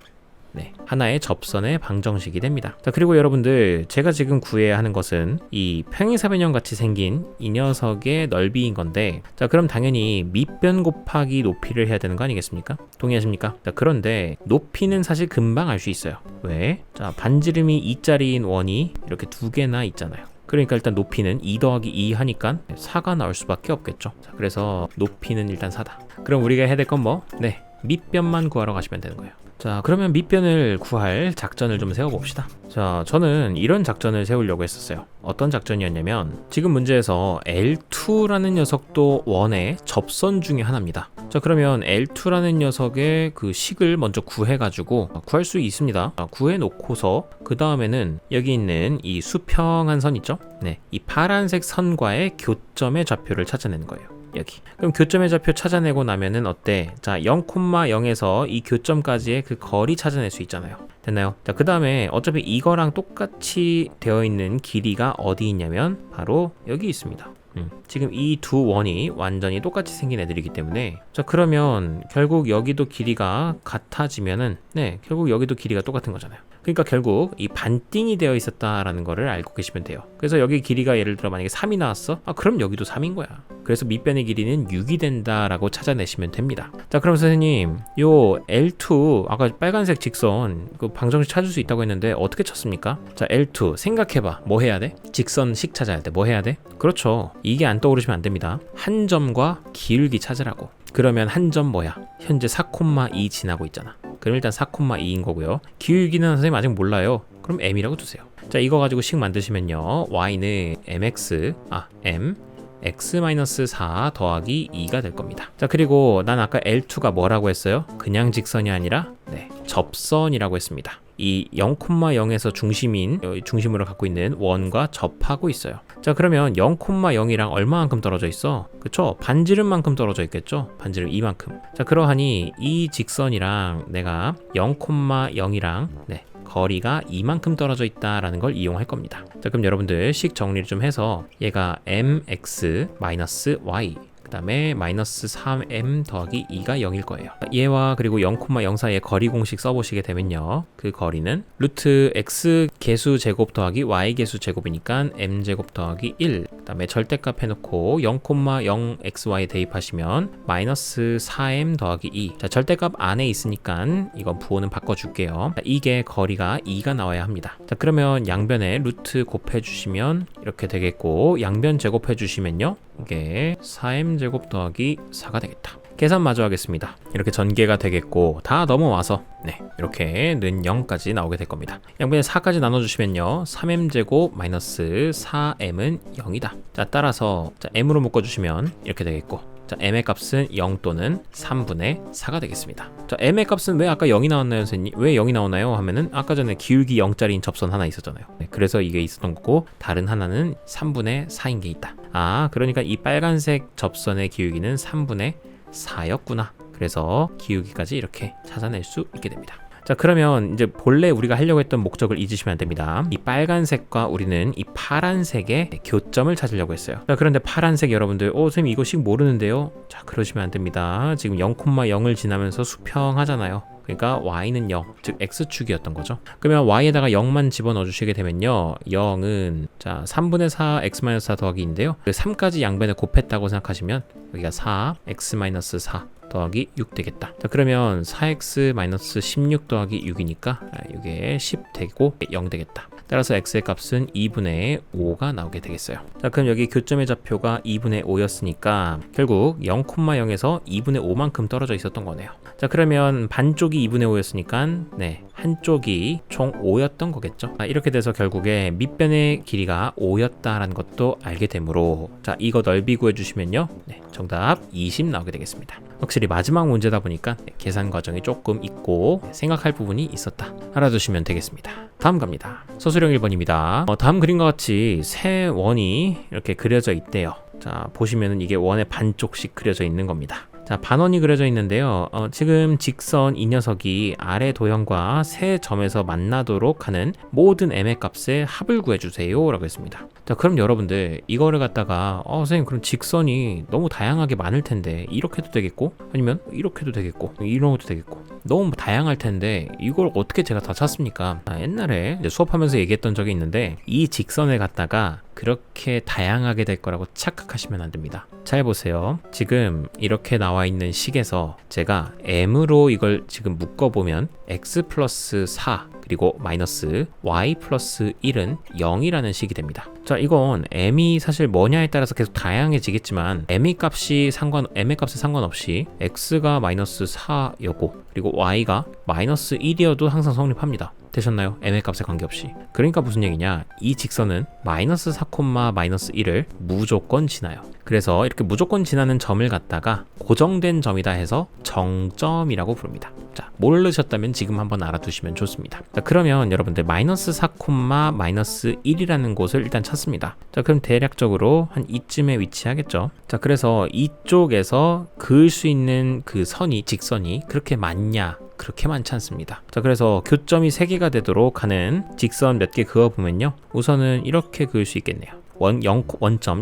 하나의 접선의 방정식이 됩니다. 자, 그리고 여러분들 제가 지금 구해야 하는 것은 이 평행사변형 같이 생긴 이 녀석의 넓이인 건데 자, 그럼 당연히 밑변 곱하기 높이를 해야 되는 거 아니겠습니까? 동의하십니까? 자, 그런데 높이는 사실 금방 알 수 있어요. 왜? 자, 반지름이 2짜리인 원이 이렇게 두 개나 있잖아요. 그러니까 일단 높이는 2 더하기 2 하니까 4가 나올 수밖에 없겠죠. 자, 그래서 높이는 일단 4다. 그럼 우리가 해야 될 건 뭐? 밑변만 구하러 가시면 되는 거예요. 자, 그러면 밑변을 구할 작전을 좀 세워봅시다. 자, 저는 이런 작전을 세우려고 했었어요. 어떤 작전이었냐면 지금 문제에서 L2라는 녀석도 원의 접선 중에 하나입니다. 자, 그러면 L2라는 녀석의 그 식을 먼저 구해가지고 구할 수 있습니다. 구해놓고서 그 다음에는 여기 있는 이 수평한 선 있죠? 이 파란색 선과의 교점의 좌표를 찾아내는 거예요. 여기. 그럼 교점의 좌표 찾아내고 나면은 어때? 자, 0,0에서 이 교점까지의 그 거리 찾아낼 수 있잖아요. 됐나요? 자, 그 다음에 어차피 이거랑 똑같이 되어 있는 길이가 어디 있냐면 바로 여기 있습니다. 지금 이 두 원이 완전히 똑같이 생긴 애들이기 때문에 자, 그러면 결국 여기도 길이가 같아지면은 결국 여기도 길이가 똑같은 거잖아요. 그러니까 결국 이 반띵이 되어 있었다라는 거를 알고 계시면 돼요. 그래서 여기 길이가 예를 들어 만약에 3이 나왔어? 그럼 여기도 3인 거야. 그래서 밑변의 길이는 6이 된다라고 찾아내시면 됩니다. 자, 그럼 선생님 요 L2 아까 빨간색 직선 그 방정식 찾을 수 있다고 했는데 어떻게 쳤습니까? 자, L2 생각해봐. 뭐 해야 돼? 직선식 찾아야 돼. 뭐 해야 돼? 그렇죠. 이게 안 떠오르시면 안 됩니다. 한 점과 기울기 찾으라고. 그러면 한 점 뭐야? 현재 4,2 지나고 있잖아. 그럼 일단 4,2인 거고요. 기울기는 선생님 아직 몰라요. 그럼 m이라고 두세요. 자, 이거 가지고 식 만드시면요. y는 m x-4 더하기 2가 될 겁니다. 자, 그리고 난 아까 L2가 뭐라고 했어요? 그냥 직선이 아니라 접선이라고 했습니다. 이 0,0에서 중심으로 갖고 있는 원과 접하고 있어요. 자, 그러면 0,0이랑 얼마만큼 떨어져 있어? 그쵸? 반지름만큼 떨어져 있겠죠? 반지름 이만큼. 자, 그러하니 이 직선이랑 내가 0,0이랑 거리가 이만큼 떨어져 있다라는 걸 이용할 겁니다. 자, 그럼 여러분들 식 정리를 좀 해서 얘가 mx-y 그 다음에 마이너스 3m 더하기 2가 0일 거예요. 얘와 그리고 0,0 사이의 거리 공식 써보시게 되면요. 그 거리는 루트 x 개수 제곱 더하기 y 개수 제곱이니까 m 제곱 더하기 1. 그 다음에 절대값 해놓고 0,0xy 대입하시면 마이너스 4m 더하기 2. 자, 절대값 안에 있으니까 이건 부호는 바꿔줄게요. 자, 이게 거리가 2가 나와야 합니다. 자, 그러면 양변에 루트 곱해주시면 이렇게 되겠고, 양변 제곱해주시면요. 이게 4m 제곱 더하기 4가 되겠다. 계산 마저 하겠습니다. 이렇게 전개가 되겠고, 다 넘어와서 이렇게 는 0까지 나오게 될 겁니다. 양변에 4까지 나눠주시면요, 3m 제곱 마이너스 4m은 0이다. 자, 따라서 m으로 묶어주시면 이렇게 되겠고, 자, m의 값은 0 또는 3분의 4가 되겠습니다. 자, m의 값은 왜 아까 0이 나왔나요, 선생님? 왜 0이 나오나요? 하면은 아까 전에 기울기 0짜리인 접선 하나 있었잖아요. 그래서 이게 있었던 거고, 다른 하나는 3분의 4인 게 있다. 아, 그러니까 이 빨간색 접선의 기울기는 3분의 4였구나. 그래서 기울기까지 이렇게 찾아낼 수 있게 됩니다. 자, 그러면 이제 본래 우리가 하려고 했던 목적을 잊으시면 안 됩니다. 이 빨간색과 우리는 이 파란색의 교점을 찾으려고 했어요. 자, 그런데 파란색 여러분들, 선생님 이거 식 모르는데요? 자, 그러시면 안 됩니다. 지금 0,0을 지나면서 수평하잖아요. 그러니까 y는 0, 즉 x축이었던 거죠. 그러면 y에다가 0만 집어넣어 주시게 되면요, 0은 자 3분의 4 x-4 더하기인데요, 3까지 양변에 곱했다고 생각하시면 여기가 4 x-4 더하기 6 되겠다. 자, 그러면 4x-16 더하기 6이니까 이게 10 되고 0 되겠다. 따라서 x의 값은 2분의 5가 나오게 되겠어요. 자, 그럼 여기 교점의 좌표가 2분의 5였으니까 결국 0,0에서 2분의 5만큼 떨어져 있었던 거네요. 자, 그러면 반쪽이 2분의 5였으니까 한쪽이 총 5였던 거겠죠. 이렇게 돼서 결국에 밑변의 길이가 5였다라는 것도 알게 되므로, 자, 이거 넓이 구해주시면요, 정답 20 나오게 되겠습니다. 확실히 마지막 문제다 보니까 계산 과정이 조금 있고 생각할 부분이 있었다, 알아두시면 되겠습니다. 다음 갑니다. 서술형 1번입니다. 다음 그림과 같이 세 원이 이렇게 그려져 있대요. 자, 보시면은 이게 원의 반쪽씩 그려져 있는 겁니다. 자, 반원이 그려져 있는데요. 지금 직선 이 녀석이 아래 도형과 세 점에서 만나도록 하는 모든 m의 값의 합을 구해주세요 라고 했습니다. 자, 그럼 여러분들 이거를 갖다가 선생님 그럼 직선이 너무 다양하게 많을 텐데 이렇게 해도 되겠고, 아니면 이렇게 해도 되겠고, 이런 것도 되겠고, 너무 다양할 텐데 이걸 어떻게 제가 다 찾습니까? 옛날에 수업하면서 얘기했던 적이 있는데, 이 직선을 갖다가 그렇게 다양하게 될 거라고 착각하시면 안 됩니다. 잘 보세요. 지금 이렇게 나와 있는 식에서 제가 m으로 이걸 지금 묶어보면 x 플러스 4 그리고 마이너스 y 플러스 1은 0이라는 식이 됩니다. 자, 이건 m이 사실 뭐냐에 따라서 계속 다양해지겠지만 m의 값에 상관없이 x가 마이너스 4여고 그리고 y가 마이너스 1이어도 항상 성립합니다. 되셨나요? m의 값에 관계없이. 그러니까 무슨 얘기냐, 이 직선은 마이너스 4, 마이너스 1을 무조건 지나요. 그래서 이렇게 무조건 지나는 점을 갖다가 고정된 점이다 해서 정점이라고 부릅니다. 자, 모르셨다면 지금 한번 알아두시면 좋습니다. 자, 그러면 여러분들 마이너스 4, 마이너스 1이라는 곳을 일단 찾습니다. 자, 그럼 대략적으로 한 이쯤에 위치하겠죠. 자, 그래서 이쪽에서 그을 수 있는 그 직선이 그렇게 많냐? 그렇게 많지 않습니다. 자, 그래서 교점이 3개가 되도록 하는 직선 몇 개 그어보면요, 우선은 이렇게 그을 수 있겠네요. 원점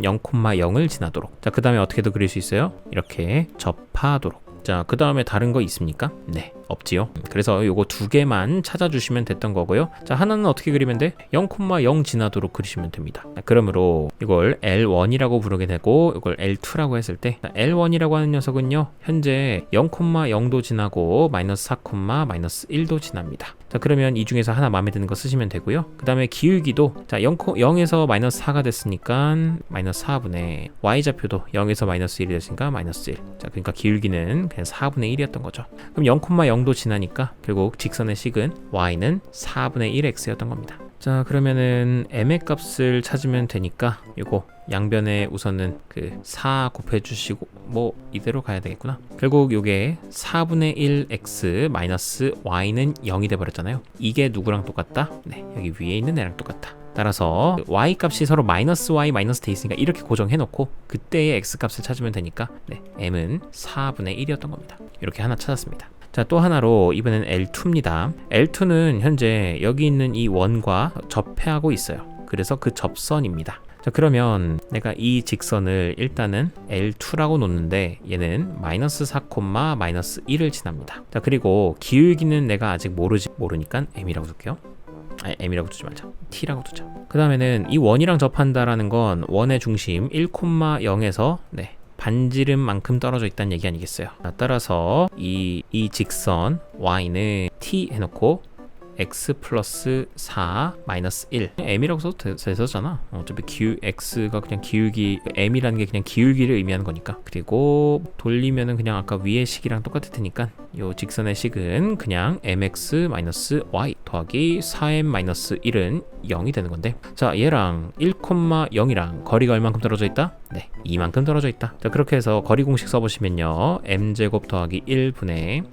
0,0을 지나도록. 자, 그 다음에 어떻게 더 그릴 수 있어요? 이렇게 접하도록. 자, 그 다음에 다른 거 있습니까? 네, 없지요. 그래서 요거 2개만 찾아주시면 됐던 거고요. 자, 하나는 어떻게 그리면 돼? 0,0 지나도록 그리시면 됩니다. 자, 그러므로 이걸 L1이라고 부르게 되고 이걸 L2라고 했을 때, L1이라고 하는 녀석은요, 현재 0,0도 지나고 마이너스 4, 마이너스 1도 지납니다. 자, 그러면 이 중에서 하나 마음에 드는 거 쓰시면 되고요. 그 다음에 기울기도, 자, 0에서 마이너스 4가 됐으니까 마이너스 4분의 y좌표도 0에서 마이너스 1이 됐으니까 마이너스 1. 자, 그러니까 기울기는 그냥 4분의 1이었던 거죠. 그럼 0,0 0도 지나니까 결국 직선의 식은 y는 4분의 1x였던 겁니다. 자, 그러면은 m의 값을 찾으면 되니까 요거 양변에 우선은 그 4 곱해주시고 뭐 이대로 가야 되겠구나. 결국 요게 4분의 1x 마이너스 y는 0이 돼버렸잖아요. 이게 누구랑 똑같다? 네, 여기 위에 있는 애랑 똑같다. 따라서 y 값이 서로 마이너스 y 마이너스 돼 있으니까 이렇게 고정해놓고 그때의 x 값을 찾으면 되니까 네, m은 4분의 1이었던 겁니다. 이렇게 하나 찾았습니다. 자, 또 하나로 이번엔 L2입니다. L2는 현재 여기 있는 이 원과 접해하고 있어요. 그래서 그 접선입니다. 자, 그러면 내가 이 직선을 일단은 L2라고 놓는데 얘는 마이너스 4, 마이너스 1을 지납니다. 자, 그리고 기울기는 내가 아직 모르니까 M이라고 둘게요. 아니, M이라고 두지 말자. T라고 두자. 그 다음에는 이 원이랑 접한다라는 건 원의 중심 1,0에서 네, 반지름만큼 떨어져 있다는 얘기 아니겠어요. 따라서 이 직선 y는 t 해놓고 x 플러스 4 마이너스 1 m이라고 써도 되잖아. 어차피 x가 그냥 기울기, m이라는 게 그냥 기울기를 의미하는 거니까. 그리고 돌리면은 그냥 아까 위의 식이랑 똑같을 테니까 요 직선의 식은 그냥 mx 마이너스 y 더하기 4m 마이너스 1은 0이 되는 건데, 자, 얘랑 1,0이랑 거리가 얼만큼 떨어져 있다? 네, 이만큼 떨어져 있다. 자, 그렇게 해서 거리 공식 써보시면요, m제곱 더하기 1분의,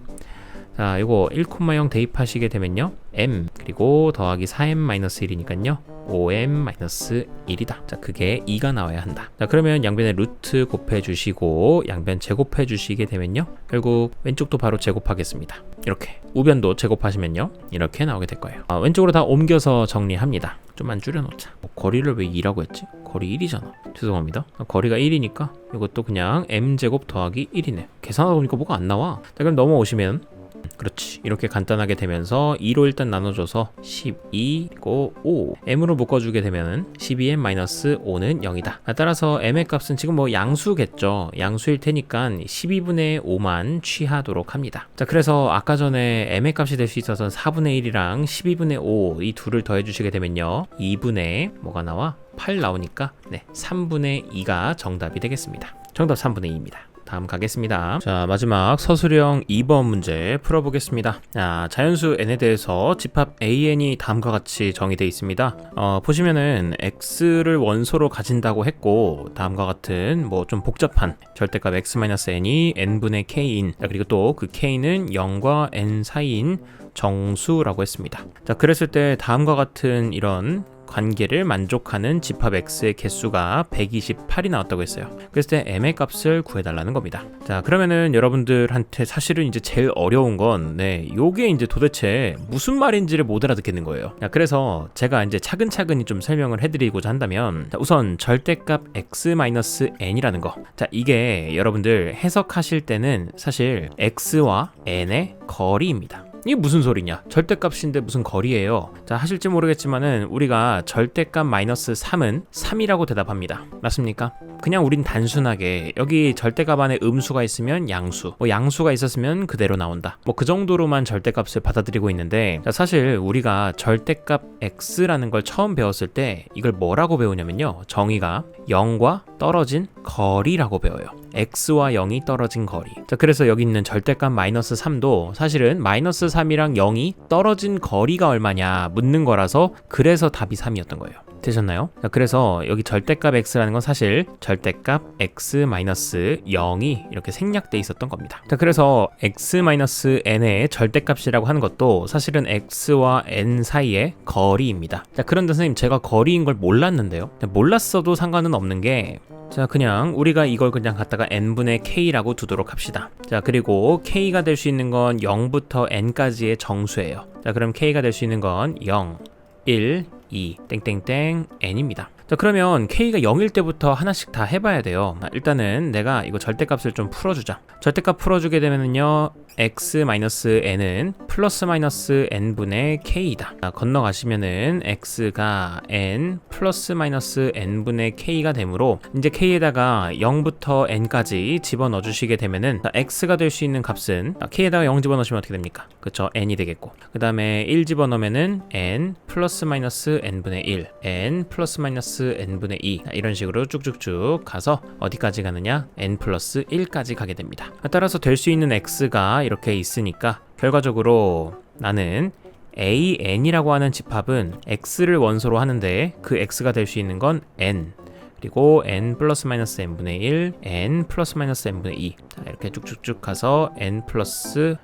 자, 요거 1,0 대입하시게 되면요, m 그리고 더하기 4m-1이니까요 5m-1이다. 자, 그게 2가 나와야 한다. 자, 그러면 양변에 루트 곱해주시고 양변 제곱해주시게 되면요, 결국 왼쪽도 바로 제곱하겠습니다. 이렇게 우변도 제곱하시면요 이렇게 나오게 될 거예요. 왼쪽으로 다 옮겨서 정리합니다. 좀만 줄여놓자. 거리를 왜 2라고 했지? 거리 1이잖아. 죄송합니다. 거리가 1이니까 이것도 그냥 m제곱 더하기 1이네. 계산하다 보니까 뭐가 안 나와. 자, 그럼 넘어오시면 그렇지, 이렇게 간단하게 되면서 2로 일단 나눠줘서 12, 그리고 5 m으로 묶어주게 되면 12m-5는 0이다. 따라서 m의 값은 지금 뭐 양수겠죠. 양수일 테니까 12분의 5만 취하도록 합니다. 자, 그래서 아까 전에 m의 값이 될 수 있어서 4분의 1이랑 12분의 5 이 둘을 더해주시게 되면요 2분의 뭐가 나와? 8 나오니까 네, 3분의 2가 정답이 되겠습니다. 정답 3분의 2입니다. 다음 가겠습니다. 자, 마지막 서술형 2번 문제 풀어보겠습니다. 자, 자연수 n에 대해서 집합 an이 다음과 같이 정의되어 있습니다. 보시면은 x를 원소로 가진다고 했고, 다음과 같은 뭐 좀 복잡한 절대값 x-n이 n분의 k인, 자, 그리고 또 그 k는 0과 n 사이인 정수라고 했습니다. 자, 그랬을 때 다음과 같은 이런 관계를 만족하는 집합 x의 개수가 128이 나왔다고 했어요. 그랬을 때 m의 값을 구해달라는 겁니다. 자, 그러면은 여러분들한테 사실은 이제 제일 어려운 건 요게 이제 도대체 무슨 말인지를 못 알아듣겠는 거예요. 자, 그래서 제가 이제 차근차근히 좀 설명을 해드리고자 한다면, 자, 우선 절대값 x-n이라는 거, 자, 이게 여러분들 해석하실 때는 사실 x와 n의 거리입니다. 이게 무슨 소리냐? 절대값인데 무슨 거리예요? 자, 하실지 모르겠지만은 우리가 절대값 마이너스 3은 3이라고 대답합니다. 맞습니까? 그냥 우린 단순하게 여기 절대값 안에 음수가 있으면 양수, 뭐 양수가 있었으면 그대로 나온다, 뭐 그 정도로만 절대값을 받아들이고 있는데, 자, 사실 우리가 절대값 x라는 걸 처음 배웠을 때 이걸 뭐라고 배우냐면요, 정의가 0과 떨어진 거리라고 배워요. x와 0이 떨어진 거리. 자, 그래서 여기 있는 절대값 마이너스 3도 사실은 마이너스 3이랑 0이 떨어진 거리가 얼마냐 묻는 거라서, 그래서 답이 3이었던 거예요. 되셨나요? 자, 그래서 여기 절대값 x라는 건 사실 절대값 x-0이 이렇게 생략돼 있었던 겁니다. 자, 그래서 x-n의 절대값이라고 하는 것도 사실은 x와 n 사이의 거리입니다. 자, 그런데 선생님, 제가 거리인 걸 몰랐는데요. 자, 몰랐어도 상관은 없는 게, 자, 그냥 우리가 이걸 그냥 갖다가 n분의 k라고 두도록 합시다. 자, 그리고 k가 될 수 있는 건 0부터 n까지의 정수예요. 자, 그럼 k가 될 수 있는 건 0, 1, 2, 땡땡땡 n입니다. 자, 그러면 k가 0일 때부터 하나씩 다 해봐야 돼요. 일단은 내가 이거 절대값을 좀 풀어주자. 절대값 풀어주게 되면은요, x-n은 플러스 마이너스 n분의 k이다. 자, 건너가시면은 x가 n 플러스 마이너스 n분의 k가 되므로 이제 k에다가 0부터 n까지 집어넣어 주시게 되면은, 자, x가 될 수 있는 값은, k에다가 0 집어넣으시면 어떻게 됩니까? 그쵸, n이 되겠고, 그 다음에 1 집어넣으면은 n 플러스 마이너스 마이너스 n분의 1, n 플러스 마이너스 n분의 2 이런 식으로 쭉쭉쭉 가서 어디까지 가느냐? n 플러스 1까지 가게 됩니다. 따라서 될 수 있는 x가 이렇게 있으니까 결과적으로 나는 an이라고 하는 집합은 x를 원소로 하는데 그 x가 될 수 있는 건 n 그리고 n 플러스 마이너스 n분의 1, n 플러스 마이너스 n분의 2 자, 이렇게 쭉쭉쭉 가서 n 플러스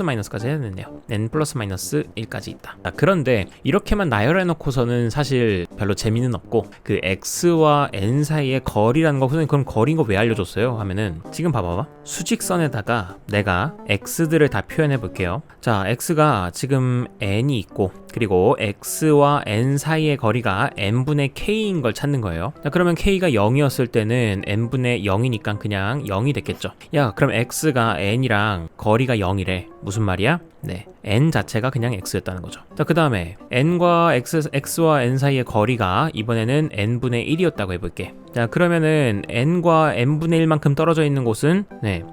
마이너스까지 해야 되네요. n 플러스 마이너스 1까지 있다. 자, 그런데 이렇게만 나열해 놓고서는 사실 별로 재미는 없고 그 x와 n 사이의 거리라는 거 선생님 그럼 거리인 거 왜 알려줬어요? 하면은 지금 봐봐. 수직선에다가 내가 x들을 다 표현해 볼게요. 자, x가 지금 n이 있고 그리고 x와 n 사이의 거리가 n분의 k인 걸 찾는 거예요. 자, 그러면 k가 0이었을 때는 n분의 0이니까 그냥 0이 됐겠죠. 야, 그럼 x가 n이랑 거리가 0이래. 무슨 말이야? 네, n 자체가 그냥 x였다는 거죠. 자, 그 다음에 n과 x와 n 사이의 거리가 이번에는 n분의 1이었다고 해볼게. 자, 그러면은 n과 n분의 1만큼 떨어져 있는 곳은 네,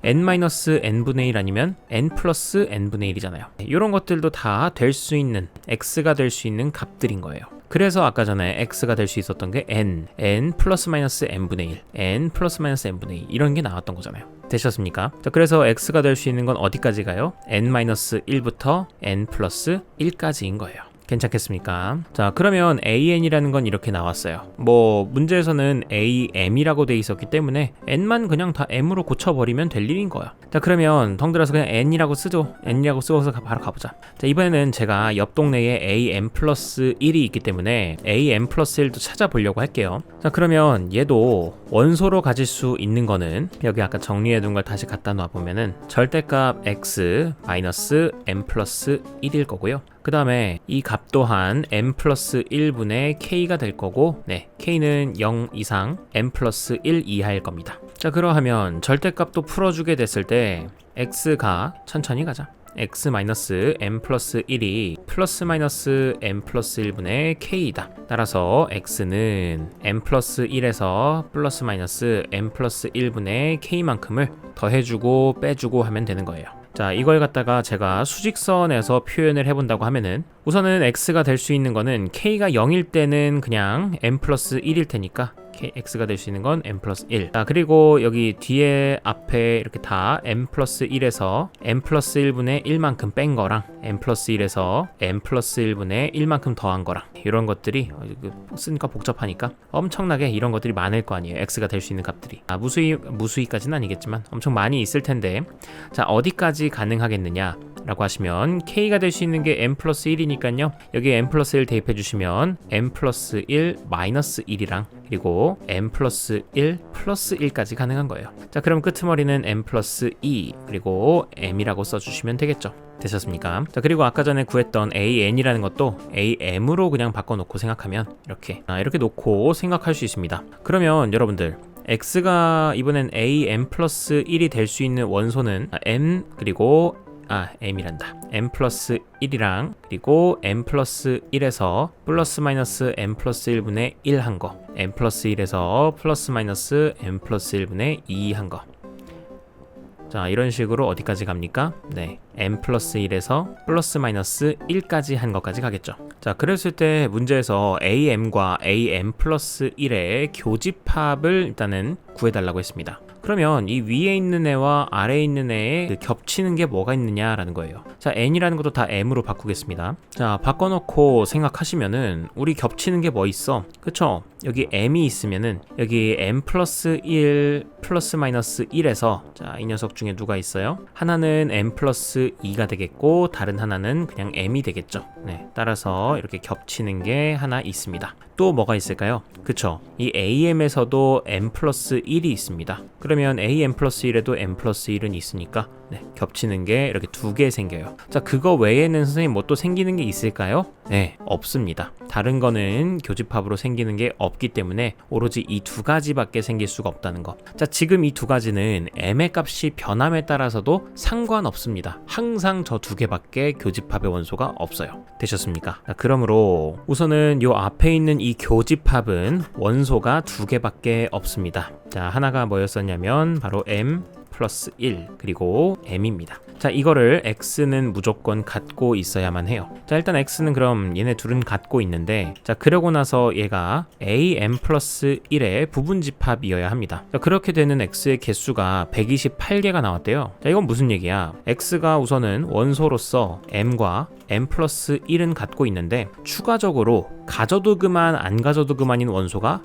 n-n분의 1 아니면 n 플러스 n분의 1이잖아요. 이런 것들도 다 될 수 있는 x가 될 수 있는 값들인 거예요. 그래서 아까 전에 x가 될 수 있었던 게 n 플러스 마이너스 n분의 1, n 플러스 마이너스 n분의 2 이런 게 나왔던 거잖아요. 되셨습니까? 자, 그래서 x가 될 수 있는 건 어디까지 가요? n-1부터 n 플러스 1까지인 거예요. 괜찮겠습니까? 자, 그러면 an이라는 건 이렇게 나왔어요. 뭐 문제에서는 am이라고 돼 있었기 때문에 n만 그냥 다 m으로 고쳐버리면 될 일인 거야. 자, 그러면 덩들어서 그냥 n이라고 쓰죠. n이라고 쓰고서 바로 가보자. 자, 이번에는 제가 옆 동네에 am 플러스 1이 있기 때문에 am 플러스 1도 찾아보려고 할게요. 자, 그러면 얘도 원소로 가질 수 있는 거는 여기 아까 정리해둔 걸 다시 갖다 놔보면은 절대값 x 마이너스 m 플러스 1일 거고요. 그 다음에 이 값 또한 m 플러스 1분의 k가 될 거고 네, k는 0 이상 m 플러스 1 이하일 겁니다. 자, 그러하면 절대값도 풀어주게 됐을 때 x가 천천히 가자. x 마이너스 m 플러스 1이 플러스 마이너스 m 플러스 1분의 k이다. 따라서 x는 m 플러스 1에서 플러스 마이너스 m 플러스 1분의 k만큼을 더해주고 빼주고 하면 되는 거예요. 자, 이걸 갖다가 제가 수직선에서 표현을 해본다고 하면은 우선은 x가 될 수 있는 거는 k가 0일 때는 그냥 m 플러스 1일 테니까 x가 될 수 있는 건 m 플러스 1. 자, 그리고 여기 뒤에 앞에 이렇게 다 m 플러스 1에서 m 플러스 1분의 1만큼 뺀 거랑 m 플러스 1에서 m 플러스 1분의 1만큼 더한 거랑 이런 것들이 쓰니까 복잡하니까 엄청나게 이런 것들이 많을 거 아니에요. x가 될 수 있는 값들이. 무수히까지는 아니겠지만 엄청 많이 있을 텐데 자, 어디까지 가능하겠느냐 라고 하시면 k가 될 수 있는 게 m 플러스 1이니까요. 여기에 m 플러스 1 대입해 주시면 m 플러스 1 마이너스 1이랑 그리고 m 플러스 1 플러스 1까지 가능한 거예요. 자, 그럼 끄트머리는 m 플러스 2 그리고 m이라고 써주시면 되겠죠. 되셨습니까? 자, 그리고 아까 전에 구했던 an이라는 것도 am으로 그냥 바꿔놓고 생각하면 이렇게 놓고 생각할 수 있습니다. 그러면 여러분들 x가 이번엔 am 플러스 1이 될 수 있는 원소는 m 그리고 m이란다. m 플러스 1이랑 그리고 m 플러스 1에서 플러스 마이너스 m 플러스 1분의 1 한 거, m 플러스 1에서 플러스 마이너스 m 플러스 1분의 2 한 거. 자, 이런 식으로 어디까지 갑니까? 네, m 플러스 1에서 플러스 마이너스 1까지 한 것까지 가겠죠. 자, 그랬을 때 문제에서 am과 am 플러스 1의 교집합을 일단은 구해달라고 했습니다. 그러면 이 위에 있는 애와 아래에 있는 애에 겹치는 게 뭐가 있느냐라는 거예요. 자, n이라는 것도 다 m으로 바꾸겠습니다. 자, 바꿔놓고 생각하시면은 우리 겹치는 게 뭐 있어? 그쵸? 여기 m이 있으면은 여기 m 플러스 1 플러스 마이너스 1에서 자, 이 녀석 중에 누가 있어요? 하나는 m 플러스 2가 되겠고 다른 하나는 그냥 m이 되겠죠. 네, 따라서 이렇게 겹치는 게 하나 있습니다. 또 뭐가 있을까요? 그쵸? 이 am에서도 m 플러스 1이 있습니다. 그러면 am 플러스 1에도 m 플러스 1은 있으니까 네, 겹치는 게 이렇게 두 개 생겨요. 자, 그거 외에는 선생님 뭐 또 생기는 게 있을까요? 네, 없습니다. 다른 거는 교집합으로 생기는 게 없기 때문에 오로지 이 두 가지밖에 생길 수가 없다는 거. 자, 지금 이 두 가지는 m의 값이 변함에 따라서도 상관없습니다. 항상 저 두 개밖에 교집합의 원소가 없어요. 되셨습니까? 자, 그러므로 우선은 요 앞에 있는 이 교집합은 원소가 두 개밖에 없습니다. 자, 하나가 뭐였었냐면 바로 m 플러스 1 그리고 m입니다. 자, 이거를 x는 무조건 갖고 있어야만 해요. 자, 일단 x는 그럼 얘네 둘은 갖고 있는데, 자, 그러고 나서 얘가 am 플러스 1의 부분집합이어야 합니다. 자, 그렇게 되는 x의 개수가 128개가 나왔대요. 자, 이건 무슨 얘기야? x가 우선은 원소로서 m과 m 플러스 1은 갖고 있는데, 추가적으로 가져도 그만 안 가져도 그만인 원소가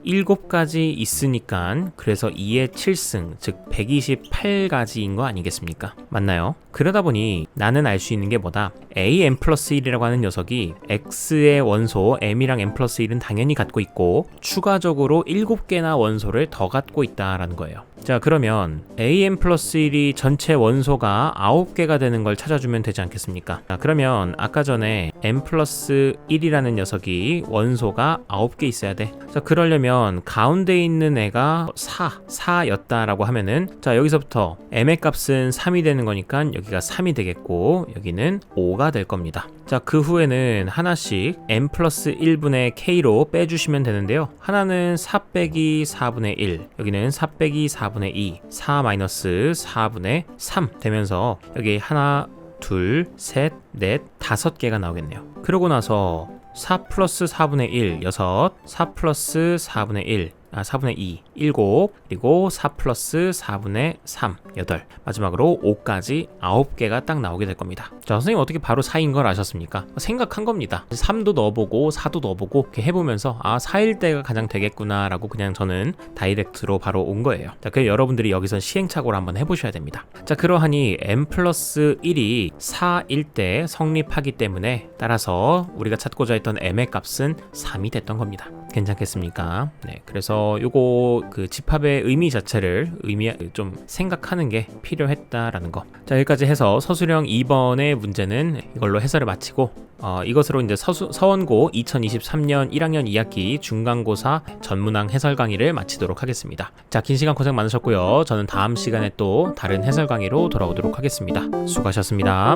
7가지 있으니까, 그래서 2의 7승 즉 128가지인 거 아니겠습니까? 맞나요? 그러다 보니 나는 알 수 있는 게 뭐다? am 플러스 1이라고 하는 녀석이 x의 원소 m이랑 m 플러스 1은 당연히 갖고 있고, 추가적으로 7개나 원소를 더 갖고 있다라는 거예요. 자, 그러면 am 플러스 1이 전체 원소가 9개가 되는 걸 찾아주면 되지 않겠습니까? 자, 그러면 아까 전에 m 플러스 1이라는 녀석이 원소가 9개 있어야 돼. 자, 그러려면 가운데 있는 애가 4였다라고 하면은, 자, 여기서부터 m의 값은 3이 되는 거니까 여기가 3이 되겠고, 여기는 5가 될 겁니다. 자, 그 후에는 하나씩 m 플러스 1분의 k로 빼주시면 되는데요. 하나는 4 빼기 4분의 1, 여기는 4 빼기 4분의 2, 4 마이너스 4분의 3 되면서 여기 하나, 둘, 셋, 넷, 5개가 나오겠네요. 그러고 나서 4 플러스 4분의 1, 6, 4 플러스 4분의 1, 4분의 2, 7, 그리고 4 플러스 4분의 3, 8, 마지막으로 5까지 9개가 딱 나오게 될 겁니다. 자, 선생님 어떻게 바로 4인 걸 아셨습니까? 생각한 겁니다. 3도 넣어보고 4도 넣어보고 이렇게 해보면서 4일 때가 가장 되겠구나 라고 그냥 저는 다이렉트로 바로 온 거예요. 자, 그래서 여러분들이 여기선 시행착오를 한번 해보셔야 됩니다. 자, 그러하니 m 플러스 1이 4일 때 성립하기 때문에, 따라서 우리가 찾고자 했던 m의 값은 3이 됐던 겁니다. 괜찮겠습니까? 네, 그래서 요거 그 집합의 의미 자체를 좀 생각하는 게 필요했다라는 거. 자, 여기까지 해서 서술형 2번의 문제는 이걸로 해설을 마치고, 이것으로 이제 서원고 2023년 1학년 2학기 중간고사 전문항 해설 강의를 마치도록 하겠습니다. 자, 긴 시간 고생 많으셨고요. 저는 다음 시간에 또 다른 해설 강의로 돌아오도록 하겠습니다. 수고하셨습니다.